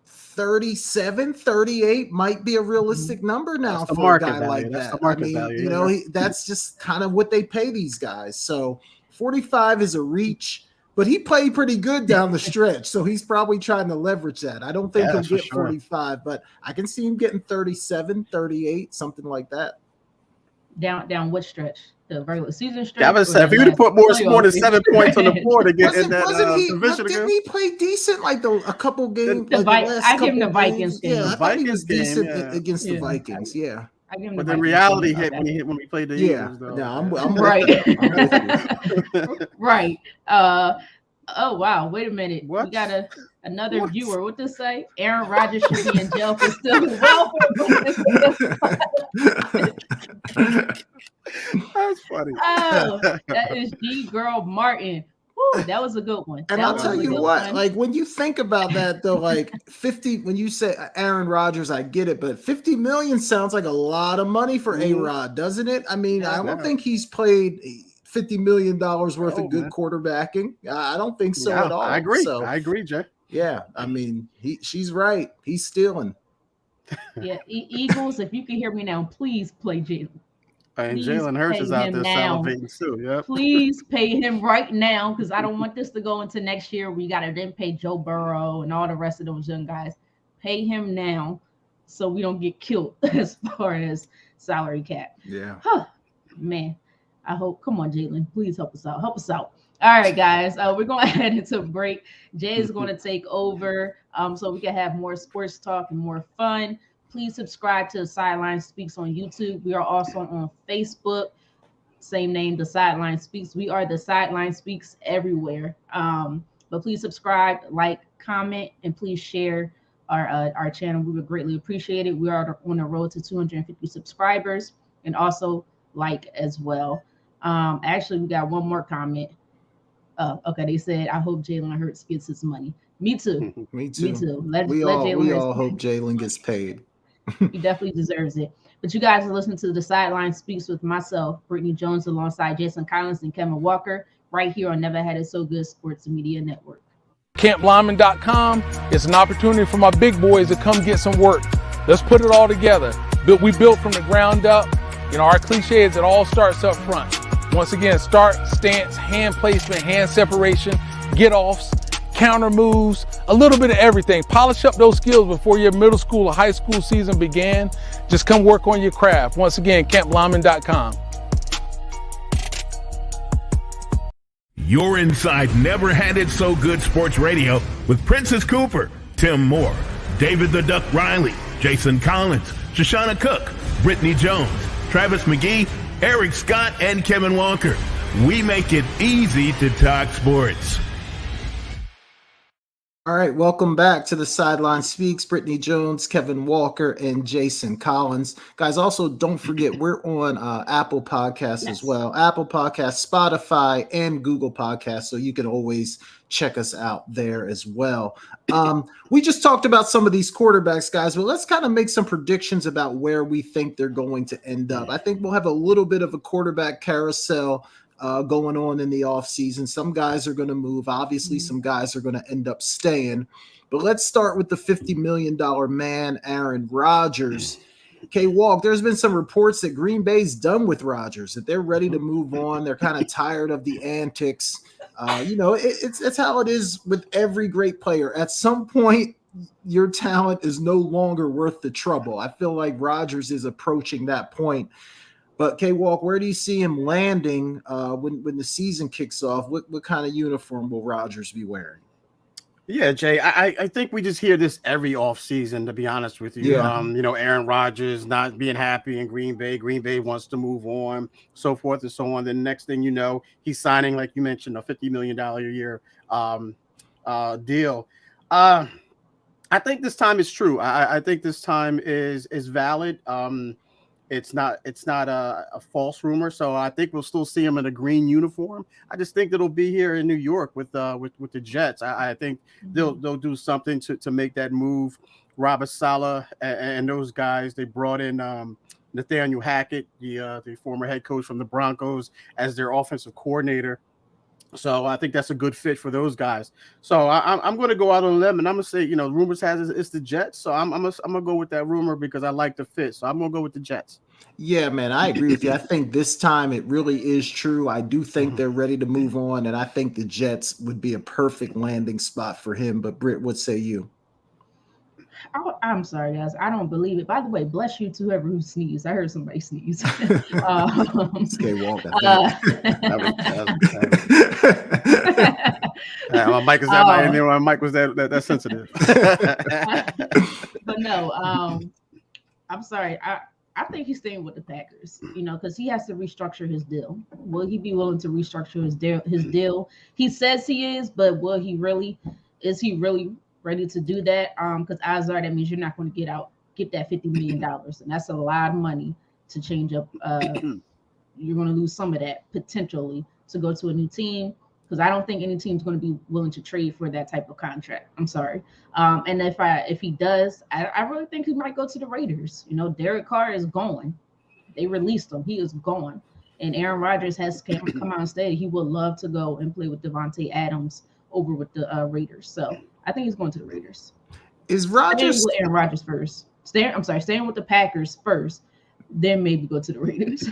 37, 38 might be a realistic number now for a guy like that. I mean, you know, that's just kind of what they pay these guys. So 45 is a reach, but he played pretty good down the stretch. So he's probably trying to leverage that. I don't think he'll get 45, but I can see him getting 37, 38, something like that. Down what stretch? The regular season stretch? Yeah, I was saying, if you would put more than 7 points on the board to get in that division, didn't he play decent like a couple games? I give him the Vikings game. Yeah, I thought he was decent against the Vikings. Yeah. But the reality hit when we played the Eagles. Though. Yeah, I'm right. Right. Oh wow! Wait a minute. What? We got another viewer. What to say? Aaron Rodgers should be in jail for stealing welfare. That's funny. Oh, that is G Girl Martin. Woo, that was a good one. And I'll tell you what, like when you think about that though, like 50, when you say Aaron Rodgers, I get it, but 50 million sounds like a lot of money for A-Rod, doesn't it? I mean, I don't think he's played $50 million worth of good quarterbacking. I don't think so at all. I agree, Jay. Yeah, I mean, she's right. He's stealing. Yeah, Eagles, if you can hear me now, please play Jalen. And Jalen Hurts is out there salivating too. Yep. Please pay him right now, because I don't want this to go into next year. We got to then pay Joe Burrow and all the rest of those young guys. Pay him now so we don't get killed as far as salary cap. Yeah. Huh, man, I hope. Come on, Jalen. Please help us out. Help us out. All right, guys. We're going to head into a break. Jay is going to take over so we can have more sports talk and more fun. Please subscribe to The Sideline Speaks on YouTube. We are also on Facebook. Same name, The Sideline Speaks. We are The Sideline Speaks everywhere. But please subscribe, like, comment, and please share our channel. We would greatly appreciate it. We are on the road to 250 subscribers, and also like as well. Actually, we got one more comment. Okay, they said, I hope Jalen Hurts gets his money. Me too. Me too. Me too. We all hope Jalen gets paid. He definitely deserves it. But you guys are listening to The Sideline Speaks with myself, Britne Jones, alongside Jason Collins and Kevin Walker, right here on Never Had It So Good Sports Media Network. CampLyman.com is an opportunity for my big boys to come get some work. Let's put it all together. We built from the ground up. You know, our cliche is it all starts up front. Once again, start, stance, hand placement, hand separation, get-offs, counter moves, a little bit of everything. Polish up those skills before your middle school or high school season began. Just come work on your craft. Once again, CampLyman.com. You're inside Never Had It So Good Sports Radio with Princess Cooper, Tim Moore, David the Duck Riley, Jason Collins, Shoshana Cook, Britne Jones, Travis McGee, Eric Scott, and Kevin Walker. We make it easy to talk sports. All right, welcome back to The Sideline Speaks. Britne Jones, Kevin Walker, and Jason Collins. Guys, also don't forget we're on Apple Podcasts as well. Apple Podcasts, Spotify, and Google Podcasts, so you can always check us out there as well. We just talked about some of these quarterbacks, guys, but let's kind of make some predictions about where we think they're going to end up. I think we'll have a little bit of a quarterback carousel going on in the offseason. Some guys are going to move. Obviously, some guys are going to end up staying. But let's start with the $50 million man, Aaron Rodgers. Walk, there's been some reports that Green Bay's done with Rodgers, that they're ready to move on. They're kind of tired of the antics. It's how it is with every great player. At some point, your talent is no longer worth the trouble. I feel like Rodgers is approaching that point. But Walk, where do you see him landing when the season kicks off? What kind of uniform will Rodgers be wearing? Yeah, Jay, I think we just hear this every offseason, to be honest with you. Yeah. Aaron Rodgers not being happy in Green Bay. Green Bay wants to move on, so forth and so on. Then next thing you know, he's signing, like you mentioned, a $50 million a year deal. I think this time is true. I think this time is valid. It's not a false rumor, so I think we'll still see him in a green uniform. I just think it'll be here in New York with the Jets. I think they'll do something to make that move. Robert Saleh and those guys, they brought in Nathaniel Hackett, the former head coach from the Broncos, as their offensive coordinator. So I think that's a good fit for those guys. So I'm going to go out on a limb, and I'm going to say, rumors has it's the Jets. So I'm going to go with that rumor because I like the fit. So I'm going to go with the Jets. Yeah, man, I agree with you. I think this time it really is true. I do think they're ready to move on, and I think the Jets would be a perfect landing spot for him. But Britt, what say you? I'm sorry, guys. I don't believe it. By the way, bless you to whoever who sneezed. I heard somebody sneeze. Walk. My mic is that. My mic was that sensitive. But no, I'm sorry. I think he's staying with the Packers. Because he has to restructure his deal. Will he be willing to restructure his deal? He says he is, but will he really? Is he really ready to do that? Because odds are that means you're not going to get that $50 million, and that's a lot of money to change up. You're going to lose some of that potentially to go to a new team, because I don't think any team's going to be willing to trade for that type of contract. I'm sorry. And if he does, I really think he might go to the Raiders. Derek Carr is gone. They released him. He is gone. And Aaron Rodgers has come out and stated he would love to go and play with Devontae Adams over with the Raiders. So I think he's going to the Raiders. Is Rodgers with Aaron Rodgers first? Staying with the Packers first, then maybe go to the Raiders.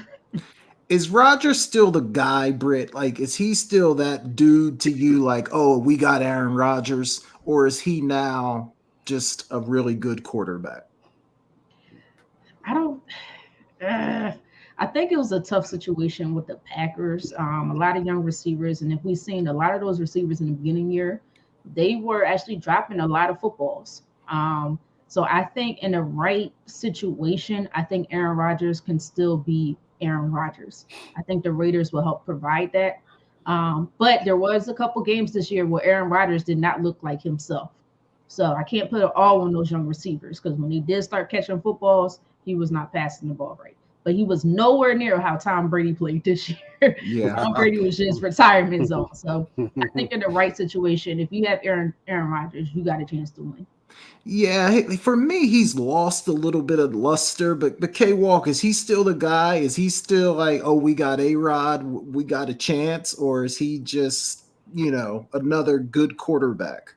Is Rodgers still the guy, Britt? Like, is he still that dude to you? Like, oh, we got Aaron Rodgers, or is he now just a really good quarterback? I think it was a tough situation with the Packers. A lot of young receivers, and if we've seen a lot of those receivers in the beginning year, they were actually dropping a lot of footballs. So I think in the right situation, I think Aaron Rodgers can still be Aaron Rodgers. I think the Raiders will help provide that. But there was a couple games this year where Aaron Rodgers did not look like himself. So I can't put it all on those young receivers, because when he did start catching footballs, he was not passing the ball right. But he was nowhere near how Tom Brady played this year. Yeah. Tom Brady was just retirement zone. So I think in the right situation, if you have Aaron Rodgers, you got a chance to win. Yeah, for me, he's lost a little bit of luster. But K-Walk, is he still the guy? Is he still like, oh, we got A-Rod, we got a chance? Or is he just, another good quarterback?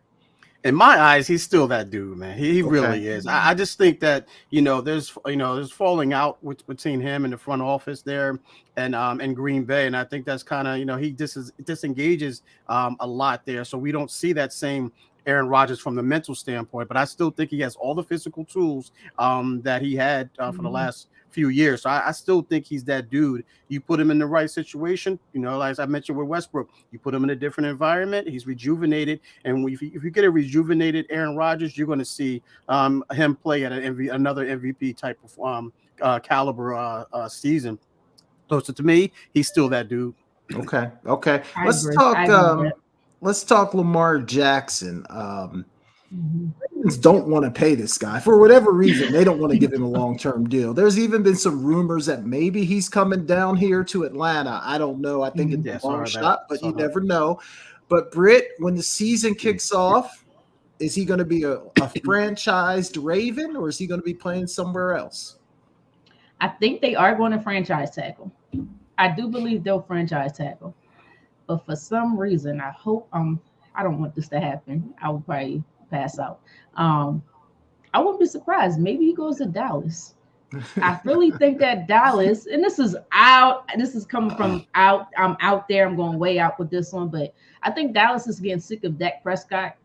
In my eyes, he's still that dude, man. He really is. I just think that there's falling out between him and the front office there, and Green Bay, and I think that's kind of he disengages a lot there, so we don't see that same Aaron Rodgers from the mental standpoint. But I still think he has all the physical tools that he had for the last few years. So I still think he's that dude. You put him in the right situation, like I mentioned with Westbrook, you put him in a different environment, he's rejuvenated. And if you get a rejuvenated Aaron Rodgers, you're going to see him play at another MVP type of caliber season. So to me, he's still that dude. Okay. Let's talk Lamar Jackson. Ravens don't want to pay this guy for whatever reason. They don't want to give him a long-term deal. There's even been some rumors that maybe he's coming down here to Atlanta. I don't know. I think it's a long shot, but you never know. But Britt, when the season kicks off, is he going to be a franchised Raven, or is he going to be playing somewhere else? I think they are going to franchise tackle. I do believe they'll franchise tag him, but for some reason, I don't want this to happen. I would probably pass out. Um, I wouldn't be surprised. Maybe he goes to Dallas. I really think that Dallas, and this is out. This is coming from out. I'm out there. I'm going way out with this one, but I think Dallas is getting sick of Dak Prescott,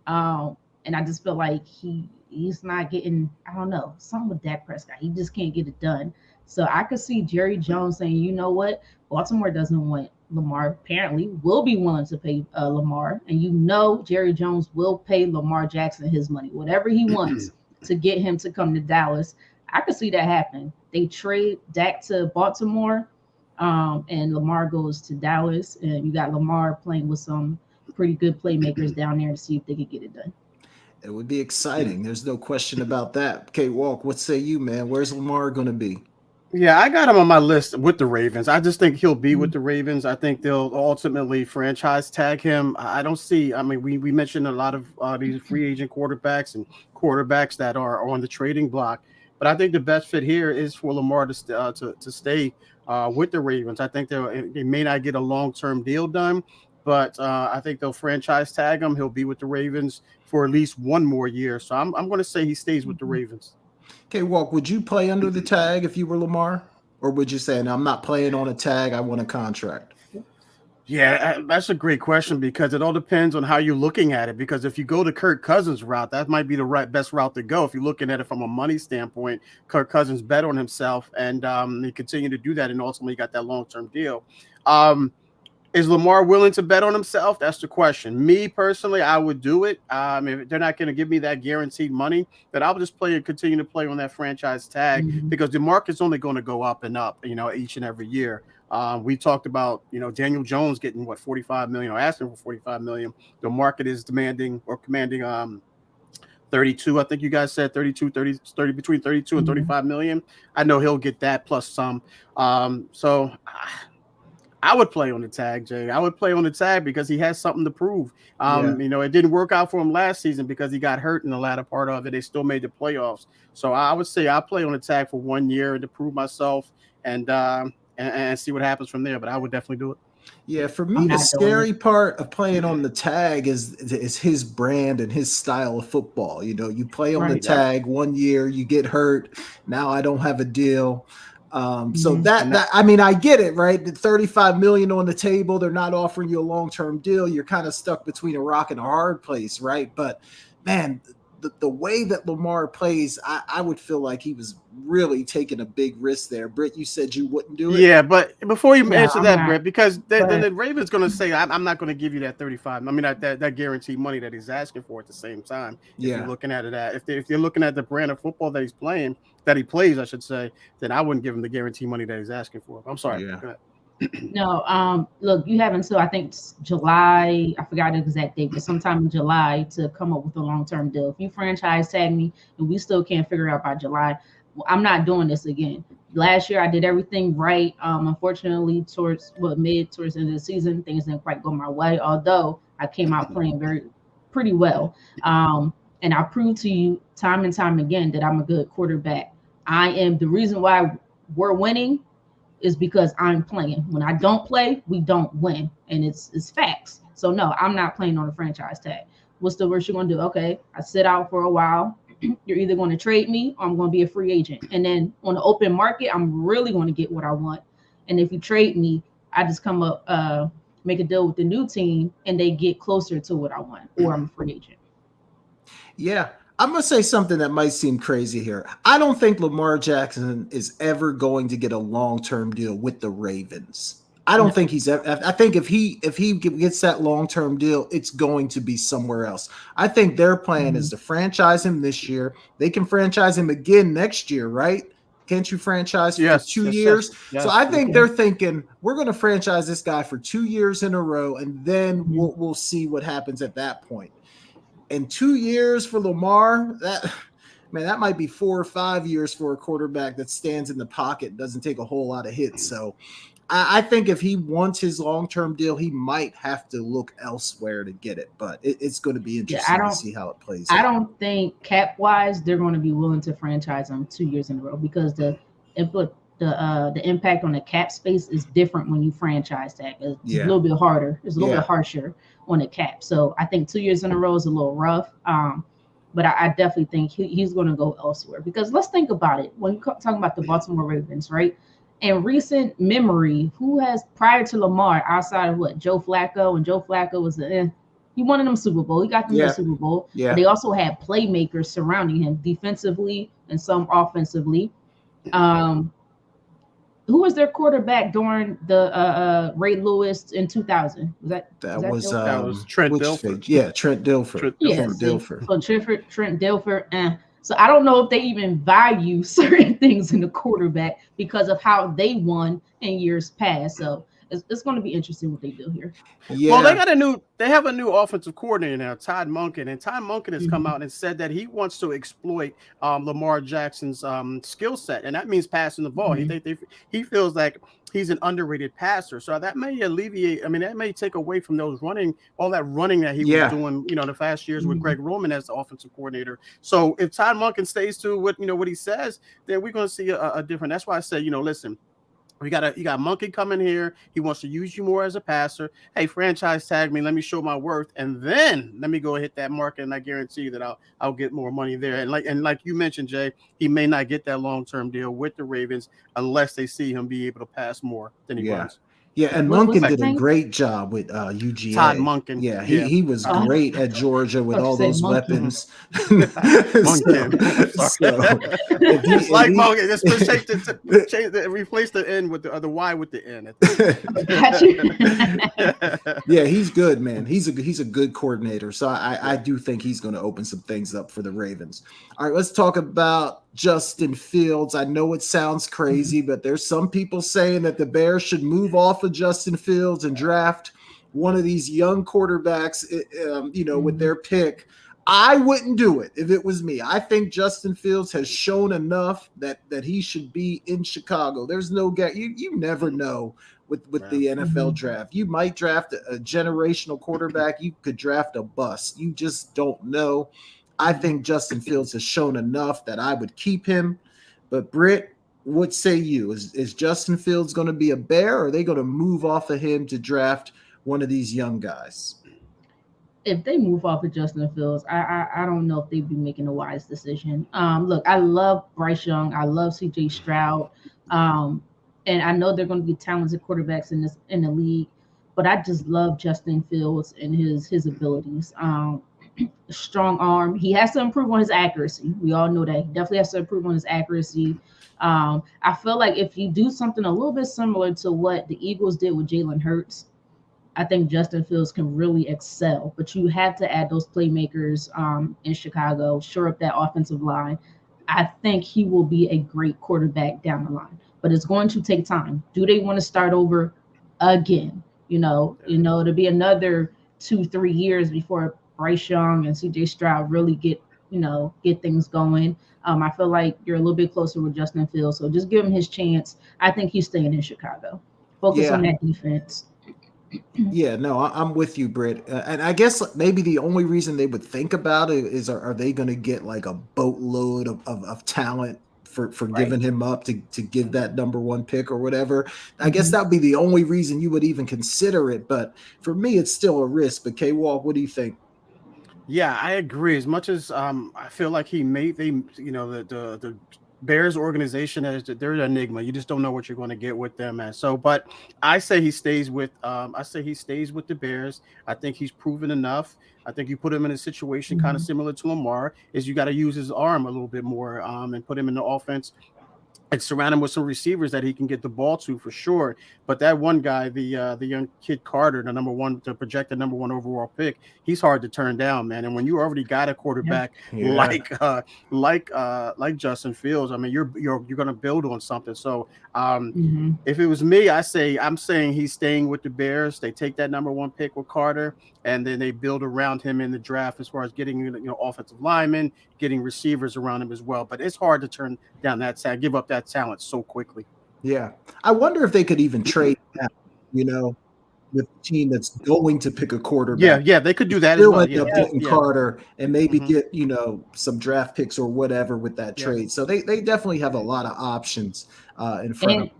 and I just feel like he's not getting. I don't know, something with Dak Prescott. He just can't get it done. So I could see Jerry Jones saying, you know what, Baltimore doesn't want Lamar. Apparently, will be willing to pay Lamar, and Jerry Jones will pay Lamar Jackson his money, whatever he wants to get him to come to Dallas. I could see that happen. They trade Dak to Baltimore, and Lamar goes to Dallas, and you got Lamar playing with some pretty good playmakers down there to see if they could get it done. It would be exciting. There's no question about that. Okay, Walk, what say you, man? Where's Lamar going to be? Yeah, I got him on my list with the Ravens. I just think he'll be with the Ravens. I think they'll ultimately franchise tag him. I don't see. I mean, we mentioned a lot of these free agent quarterbacks and quarterbacks that are on the trading block. But I think the best fit here is for Lamar to stay with the Ravens. I think they may not get a long-term deal done, but I think they'll franchise tag him. He'll be with the Ravens for at least one more year. So I'm going to say he stays with the Ravens. Okay, Walk, would you play under the tag if you were Lamar? Or would you say, no, I'm not playing on a tag, I want a contract? Yeah, that's a great question because it all depends on how you're looking at it. Because if you go the Kirk Cousins route, that might be the best route to go. If you're looking at it from a money standpoint, Kirk Cousins bet on himself, and he continued to do that, and ultimately got that long-term deal. Is Lamar willing to bet on himself? That's the question. Me personally, I would do it. If they're not going to give me that guaranteed money, then I'll just continue to play on that franchise tag because the market's only going to go up and up, each and every year. We talked about, Daniel Jones getting $45 million or asking for $45 million. The market is commanding 32. I think you guys said 32, 30 between 32 and 35 million. I know he'll get that plus some. So I would play on the tag, Jay. I would play on the tag because he has something to prove. It didn't work out for him last season because he got hurt in the latter part of it. They still made the playoffs. So I would say I'll play on the tag for 1 year to prove myself and see what happens from there. But I would definitely do it. Yeah, for me, the scary part of playing on the tag is his brand and his style of football. You play on the tag 1 year, you get hurt. Now I don't have a deal. So that I mean, I get it, right? The 35 million on the table, they're not offering you a long-term deal. You're kind of stuck between a rock and a hard place, right? But man, the way that Lamar plays, I would feel like he was really taking a big risk there. Britt, you said you wouldn't do it. Yeah, but before you answer that, Britt, because then the Ravens going to say, I'm not going to give you that 35. I mean, that guaranteed money that he's asking for at the same time. If you're looking at it if you're looking at the brand of football that he plays, I should say, then I wouldn't give him the guaranteed money that he's asking for. I'm sorry. Yeah. Go ahead. No, look, you have until I think July. I forgot the exact date, but sometime in July to come up with a long-term deal. If you franchise tag me and we still can't figure out by July, I'm not doing this again. Last year I did everything right. Unfortunately, towards the end of the season, things didn't quite go my way. Although I came out playing pretty well, and I proved to you time and time again that I'm a good quarterback. I am the reason why we're winning. Is because I'm playing. When I don't play, we don't win. And it's facts. So no, I'm not playing on a franchise tag. What's the worst you're gonna do? Okay, I sit out for a while. You're either going to trade me or I'm going to be a free agent. And then on the open market, I'm really going to get what I want. And if you trade me, I just come up, make a deal with the new team and they get closer to what I want, or I'm a free agent. Yeah. I'm going to say something that might seem crazy here. I don't think Lamar Jackson is ever going to get a long-term deal with the Ravens. I don't think he's ever. I think if he gets that long-term deal, it's going to be somewhere else. I think their plan is to franchise him this year. They can franchise him again next year, right? Can't you franchise for 2 years? Yes, so I think they're thinking we're going to franchise this guy for 2 years in a row, and then we'll see what happens at that point. And 2 years for Lamar, that might be 4 or 5 years for a quarterback that stands in the pocket, doesn't take a whole lot of hits. So I think if he wants his long-term deal, he might have to look elsewhere to get it. But it's going to be interesting to see how it plays out. I don't think cap-wise they're going to be willing to franchise him 2 years in a row because the the impact on the cap space is different when you franchise tag. It's a Yeah. little bit harder. It's a little Yeah. bit harsher on the cap. So I think 2 years in a row is a little rough. But I definitely think he's going to go elsewhere, because let's think about it. When you're talking about the Baltimore Ravens, right? In recent memory, who has, prior to Lamar, outside of what, Joe Flacco, and Joe Flacco was he won them Super Bowl. He got them to the Super Bowl. Yeah. But they also had playmakers surrounding him defensively and some offensively. Who was their quarterback during the Ray Lewis in 2000? That was Trent Dilfer. Yeah, Trent Dilfer. Trent Dilfer. So Trent Dilfer. So I don't know if they even value certain things in the quarterback because of how they won in years past. So it's going to be interesting what they do here. Yeah. Well, they have a new offensive coordinator now, Todd Monken, and Todd Monken has come out and said that he wants to exploit Lamar Jackson's skill set, and that means passing the ball. He feels like he's an underrated passer, so that may alleviate. I mean, that may take away from all that running that he was doing, the past years with Greg Roman as the offensive coordinator. So if Todd Monken stays to what he says, then we're going to see a different. That's why I say, listen. You got Monkey coming here. He wants to use you more as a passer. Hey, franchise tag me. Let me show my worth, and then let me go hit that market, and I guarantee that I'll get more money there. And like you mentioned, Jay, he may not get that long-term deal with the Ravens unless they see him be able to pass more than he runs. Yeah, and Monken did a great job with UGA. Todd Monken. Yeah, he was great at Georgia with all those weapons. Monken. It's like Monken. Just replace the N with the Y with the N. Yeah, he's good, man. He's a good coordinator. So I do think he's going to open some things up for the Ravens. All right, let's talk about Justin Fields. I know it sounds crazy, but there's some people saying that the Bears should move off of Justin Fields and draft one of these young quarterbacks, with their pick. I wouldn't do it if it was me. I think Justin Fields has shown enough that he should be in Chicago. There's no guy. You never know with the NFL draft. You might draft a generational quarterback. You could draft a bust. You just don't know. I think Justin Fields has shown enough that I would keep him. But Britt, what say you? Is Justin Fields going to be a Bear, or are they going to move off of him to draft one of these young guys? If they move off of Justin Fields, I don't know if they'd be making a wise decision. Look, I love Bryce Young. I love CJ Stroud. And I know they're going to be talented quarterbacks in the league, but I just love Justin Fields and his abilities. Strong arm. He has to improve on his accuracy. We all know that. He definitely has to improve on his accuracy. I feel like if you do something a little bit similar to what the Eagles did with Jalen Hurts, I think Justin Fields can really excel. But you have to add those playmakers in Chicago, shore up that offensive line. I think he will be a great quarterback down the line. But it's going to take time. Do they want to start over again? It'll be another 2-3 years before Bryce Young and CJ Stroud really get things going. I feel like you're a little bit closer with Justin Fields, so just give him his chance. I think he's staying in Chicago. Focus on that defense. Yeah, no, I'm with you, Britt. And I guess maybe the only reason they would think about it is, are they going to get like a boatload of talent for giving him up to give that number one pick or whatever? I guess that would be the only reason you would even consider it. But for me, it's still a risk. But K-Walk, what do you think? Yeah, I agree. As much as I feel like the Bears organization they're an enigma. You just don't know what you're going to get with them. But I say he stays with the Bears. I think he's proven enough. I think you put him in a situation kind of similar to Lamar, is you got to use his arm a little bit more and put him in the offense and surround him with some receivers that he can get the ball to for sure. But that one guy, the young kid Carter, the projected number one overall pick, he's hard to turn down, man. And when you already got a quarterback like Justin Fields, I mean, you're going to build on something. So if it was me, I'm saying he's staying with the Bears. They take that number one pick with Carter, and then they build around him in the draft as far as getting offensive linemen, getting receivers around him as well. But it's hard to turn down give up that talent so quickly. Yeah. I wonder if they could even trade that, with a team that's going to pick a quarterback. Yeah, they could do that as Still well. end up getting Carter and maybe get some draft picks or whatever with that trade. So they definitely have a lot of options in front of them.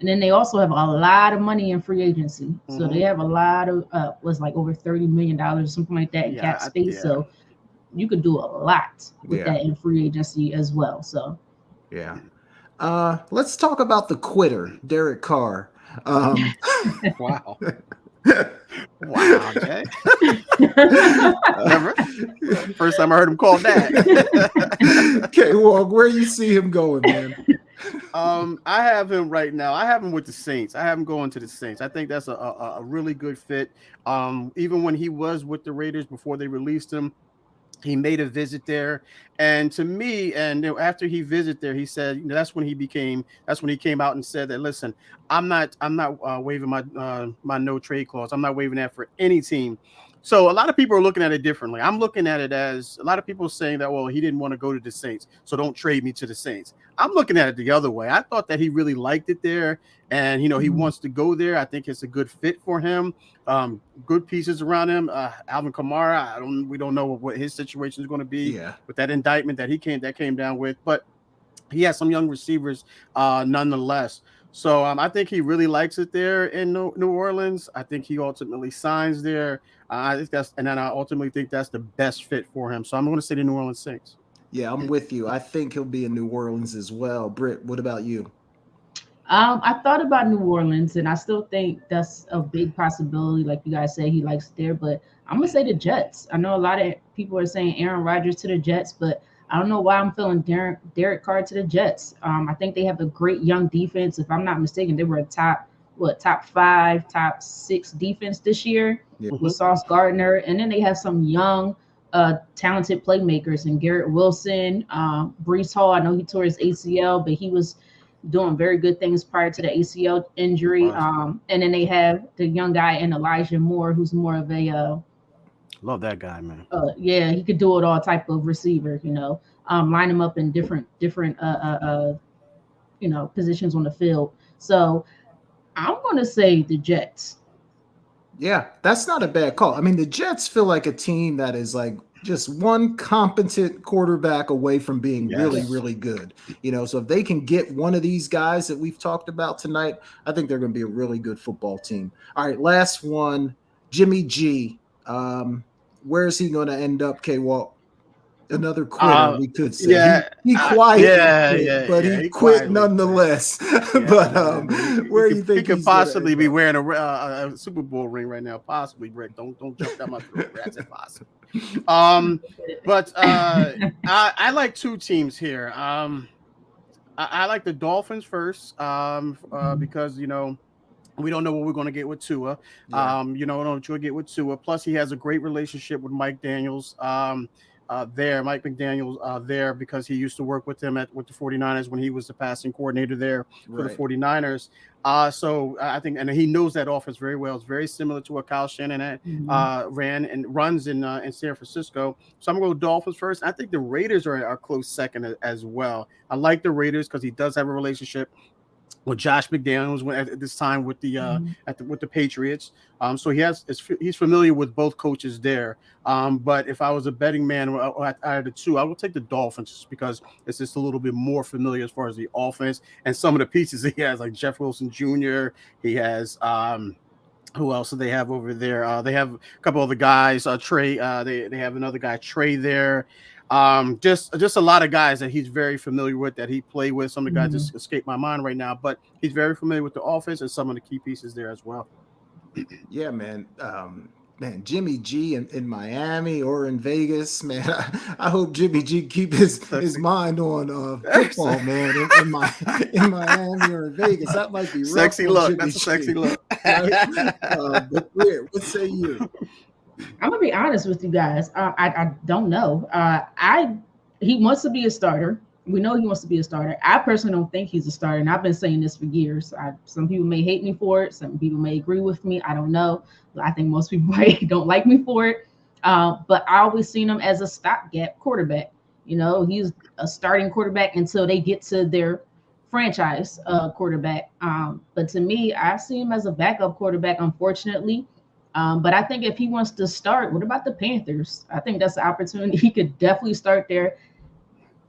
And then they also have a lot of money in free agency. So they have a lot of was like over $30 million, something like that in cap space. So you could do a lot with that in free agency as well. So let's talk about the quitter, Derek Carr. Wow. Wow, Jay. First time I heard him called that. Okay, well, where you see him going, man? I have him right now. I have him with the Saints. I have him going to the Saints. I think that's a really good fit. Even when he was with the Raiders before they released him, he made a visit there, and to me, and after he visited there, he said, that's when he came out and said that, listen, I'm not waiving my no trade clause. I'm not waiving that for any team. So a lot of people are looking at it differently. I'm looking at it as a lot of people saying that, well, he didn't want to go to the Saints, so don't trade me to the Saints. I'm looking at it the other way. I thought that he really liked it there, and he wants to go there. I think it's a good fit for him. Good pieces around him. Alvin Kamara, we don't know what his situation is going to be with that indictment that came down with, but he has some young receivers nonetheless. So I think he really likes it there in New Orleans. I think he ultimately signs there. I ultimately think that's the best fit for him. So I'm going to say the New Orleans Saints. Yeah, I'm with you. I think he'll be in New Orleans as well. Britt, what about you? I thought about New Orleans, and I still think that's a big possibility. Like you guys say, he likes it there, but I'm going to say the Jets. I know a lot of people are saying Aaron Rodgers to the Jets, but I don't know why I'm feeling Derek Carr to the Jets. I think they have a great young defense. If I'm not mistaken, they were a top 5, top 6 defense this year with Sauce Gardner. And then they have some young, talented playmakers and Garrett Wilson, Breece Hall. I know he tore his ACL, but he was doing very good things prior to the ACL injury. And then they have the young guy and Elijah Moore, who's more of a love that guy, man. He could do it all type of receiver, line him up in different positions on the field. So I'm going to say the Jets. Yeah, that's not a bad call. I mean, the Jets feel like a team that is like just one competent quarterback away from being really, really good. So if they can get one of these guys that we've talked about tonight, I think they're going to be a really good football team. All right, last one, Jimmy G. Where is he going to end up, K-Walk? Another quitter, we could say. Yeah, he quiet, but he quit nonetheless. But where do you think he could possibly be wearing a Super Bowl ring right now? Possibly, Rick. Don't jump down my throat. That's impossible. But I like two teams here. I like the Dolphins first, because we don't know what we're going to get with Tua. We don't know what we're going to get with Tua. Plus, he has a great relationship with Mike Daniels. Mike McDaniels there, because he used to work with him with the 49ers when he was the passing coordinator there for the 49ers. So I think, and he knows that offense very well. It's very similar to what Kyle Shanahan runs in San Francisco. So I'm going to go Dolphins first. I think the Raiders are a close second as well. I like the Raiders because he does have a relationship with Josh McDaniels at this time with the Patriots. So he's familiar with both coaches there. But if I was a betting man out of the two, I would take the Dolphins just because it's just a little bit more familiar as far as the offense and some of the pieces he has, like Jeff Wilson Jr. He has who else do they have over there? They have a couple other guys. Trey. They have another guy, Trey there. Just a lot of guys that he's very familiar with, that he played with. Some of the guys just escape my mind right now, but he's very familiar with the offense and some of the key pieces there as well. Yeah, man. Jimmy G in Miami or in Vegas, man. I hope Jimmy G keep his mind on football, man. In Miami or in Vegas, that might be rough. Sexy look. That's a sexy look. Right? But what say you? I'm gonna be honest with you guys. I don't know. He wants to be a starter. We know he wants to be a starter. I personally don't think he's a starter, and I've been saying this for years. Some people may hate me for it. Some people may agree with me. I don't know. I think most people don't like me for it. But I always seen him as a stopgap quarterback. He's a starting quarterback until they get to their franchise quarterback. But to me, I see him as a backup quarterback, unfortunately. But I think if he wants to start, what about the Panthers? I think that's the opportunity. He could definitely start there.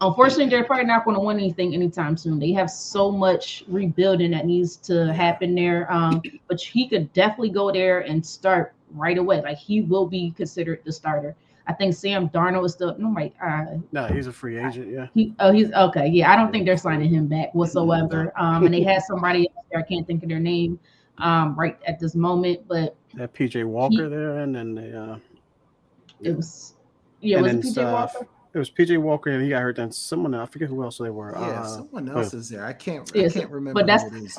Unfortunately, they're probably not going to win anything anytime soon. They have so much rebuilding that needs to happen there. But he could definitely go there and start right away. Like, he will be considered the starter. I think Sam Darnold is still no, he's a free agent. Yeah. He's okay. Yeah, I don't think they're signing him back whatsoever. And they had somebody else there. I can't think of their name right at this moment, but that PJ Walker there, and then it was PJ Walker. It was PJ Walker, and he got hurt. Then someone else, I forget who else they were. Yeah, someone else is there. I can't remember. But that's who it is.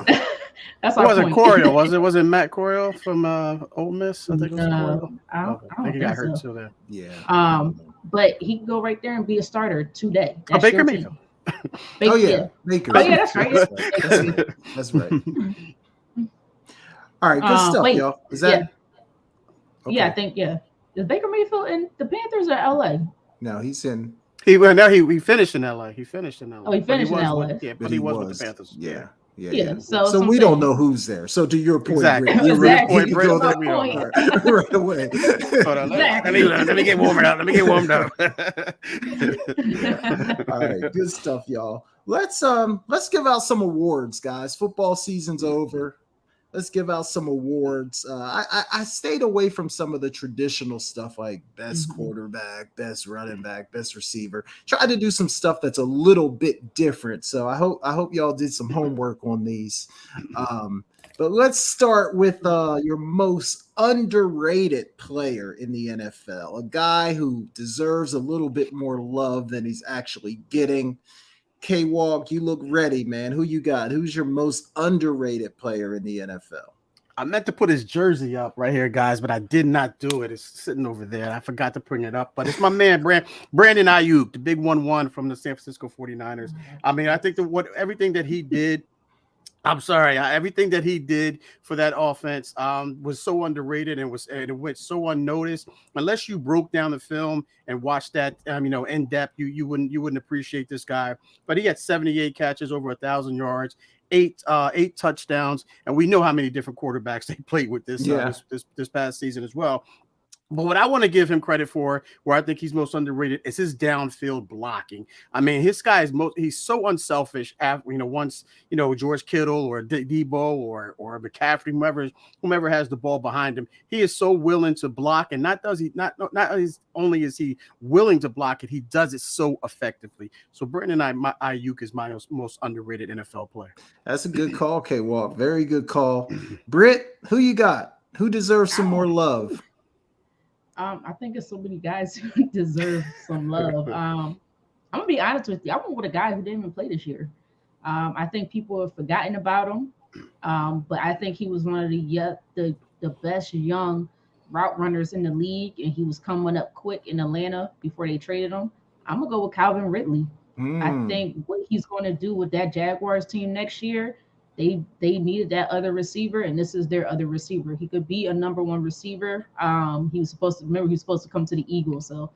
that's it our wasn't point. Coryell, was it? Was it Matt Coryell from Ole Miss? I think it was Coryell. I don't think he got hurt so. too there. Yeah. But he can go right there and be a starter today. That's Baker Mayfield. Baker. Oh yeah, that's right. That's right. All right, good stuff, y'all. Is that? Yeah. Okay. Yeah, I think Is Baker Mayfield in the Panthers or LA? No, he's in. He finished in LA. He finished in LA. Oh, he finished in LA. But he was with the Panthers. Yeah. So we don't know who's there. So to your point, exactly. Right away. Let me get warmed up. All right, good stuff, y'all. Let's give out some awards, guys. Football season's over. Let's give out some awards. I stayed away from some of the traditional stuff like best quarterback, best running back, best receiver. Tried to do some stuff that's a little bit different. So I hope y'all did some homework on these. But let's start with your most underrated player in the NFL, a guy who deserves a little bit more love than he's actually getting. K-Walk, you look ready, man. Who you got? Who's your most underrated player in the NFL? I meant to put his jersey up right here, guys, but I did not do it. It's sitting over there. I forgot to bring it up, but it's my man, Brandon Ayuk, the big 1-1 from the San Francisco 49ers. I mean, I think everything that he did, everything that he did for that offense was so underrated and it went so unnoticed. Unless you broke down the film and watched that, in depth, you wouldn't appreciate this guy. But he had 78 catches, over 1,000 yards, eight touchdowns, and we know how many different quarterbacks they played with this past season as well. But what I want to give him credit for, where I think he's most underrated, is his downfield blocking. I mean, his guy he's so unselfish. Once George Kittle or Debo or McCaffrey, whomever has the ball behind him, he is so willing to block. And not only is he willing to block it, he does it so effectively. So Brandon Ayuk is my most underrated NFL player. That's a good call, K-Walk. Very good call. Britt, who you got? Who deserves some more love? I think there's so many guys who deserve some love. I'm gonna be honest with you. I went with a guy who didn't even play this year. I think people have forgotten about him, but I think he was one of the best young route runners in the league, and he was coming up quick in Atlanta before they traded him. I'm gonna go with Calvin Ridley. I think what he's going to do with that Jaguars team next year. They needed that other receiver, and this is their other receiver. He could be a number one receiver. He was supposed to come to the Eagles. So,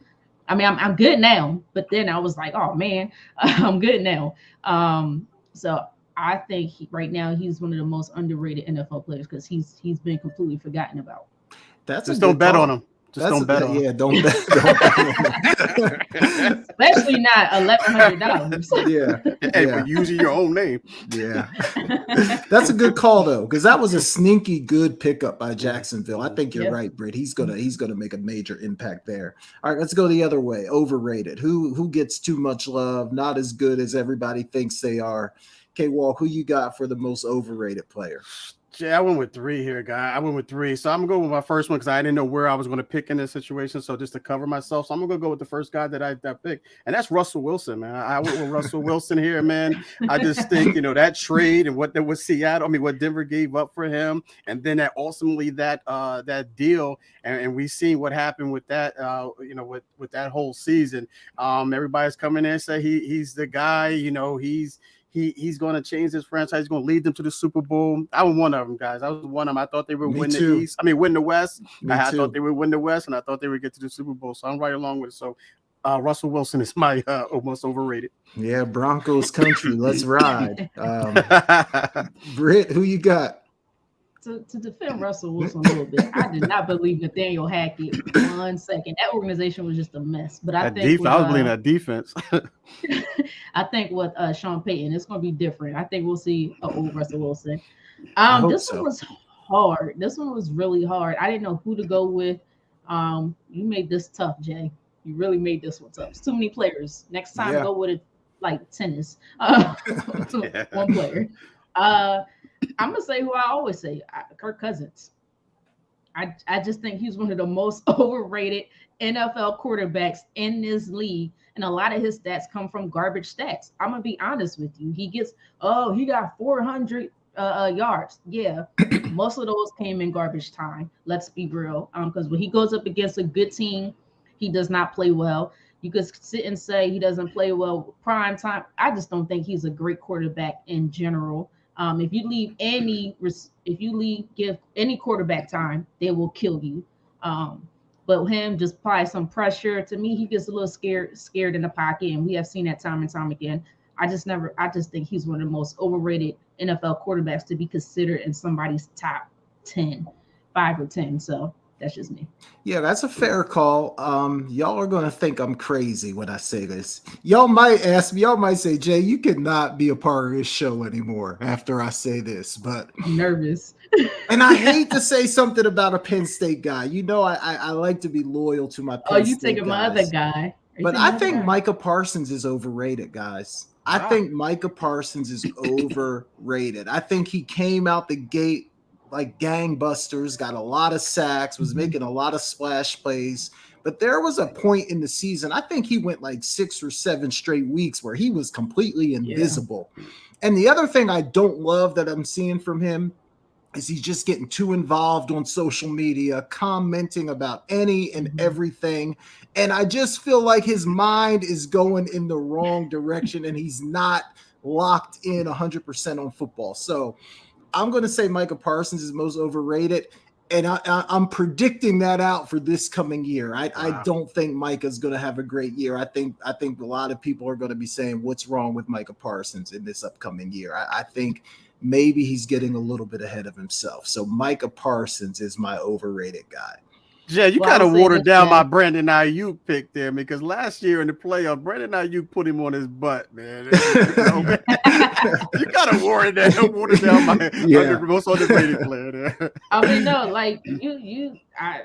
I mean, I'm good now. But then I was like, oh man, I'm good now. So I think right now he's one of the most underrated NFL players because he's been completely forgotten about. Just don't bet on him. Don't bet on him. Yeah, don't bet. Especially not $1,100. Yeah. For using your own name. Yeah. That's a good call though, because that was a sneaky good pickup by Jacksonville. I think you're right, Britt. He's gonna make a major impact there. All right, let's go the other way. Overrated. Who gets too much love? Not as good as everybody thinks they are. K-Walk, who you got for the most overrated player? Yeah, I went with 3 here, guy. I went with 3. So I'm going to go with my first one because I didn't know where I was going to pick in this situation. So just to cover myself. So I'm going to go with the first guy that I picked. And that's Russell Wilson, man. I went with Russell Wilson here, man. I just think, that trade and what Denver gave up for him. And then ultimately that deal. And we've seen what happened with that, with that whole season. Everybody's coming in and say he's the guy, He's going to change this franchise. He's going to lead them to the Super Bowl. I was one of them, guys. I was one of them. I thought they would win the East. Win the West. I thought they would win the West, and I thought they would get to the Super Bowl. So I'm right along with it. So Russell Wilson is my most overrated. Yeah, Broncos country. Let's ride. Britt, who you got? To defend Russell Wilson a little bit, I did not believe Nathaniel Hackett 1 second. That organization was just a mess. But I think I was believing that defense. I think with Sean Payton, it's going to be different. I think we'll see old Russell Wilson. This one was hard. This one was really hard. I didn't know who to go with. You made this tough, Jay. You really made this one tough. It's too many players. Next time, go with it like tennis. One player. I'm gonna say who I always say, Kirk Cousins. I just think he's one of the most overrated NFL quarterbacks in this league, and a lot of his stats come from garbage stats. I'm gonna be honest with you. He got 400 yards. Yeah, most of those came in garbage time. Let's be real. Because when he goes up against a good team, he does not play well. You could sit and say he doesn't play well prime time. I just don't think he's a great quarterback in general. If you give any quarterback time, they will kill you. But him just apply some pressure. To me, he gets a little scared in the pocket, and we have seen that time and time again. I just think he's one of the most overrated NFL quarterbacks to be considered in somebody's top 10, 5 or 10. So that's just me. Yeah, that's a fair call. Y'all are going to think I'm crazy when I say this. Y'all might ask me, y'all might say, Jay, you could not be a part of this show anymore after I say this, but I'm nervous. And I hate to say something about a Penn State guy. You know, I like to be loyal to my Penn State taking my other guy. But I think Micah Parsons is overrated, guys. I think Micah Parsons is overrated. I think he came out the gate like gangbusters, got a lot of sacks, was making a lot of splash plays. But there was a point in the season, I think he went like 6 or 7 straight weeks where he was completely invisible. Yeah. And the other thing I don't love that I'm seeing from him is he's just getting too involved on social media, commenting about any and everything. And I just feel like his mind is going in the wrong direction and he's not locked in 100% on football. So I'm going to say Micah Parsons is most overrated, and I'm predicting that out for this coming year. I don't think Micah's going to have a great year. I think a lot of people are going to be saying, what's wrong with Micah Parsons in this upcoming year? I think maybe he's getting a little bit ahead of himself. So Micah Parsons is my overrated guy. Jay, you kind of watered down my Brandon Ayuk pick there, because last year in the playoff, Brandon Ayuk put him on his butt, man. You kind of watered down my most underrated player there. I mean, no, like I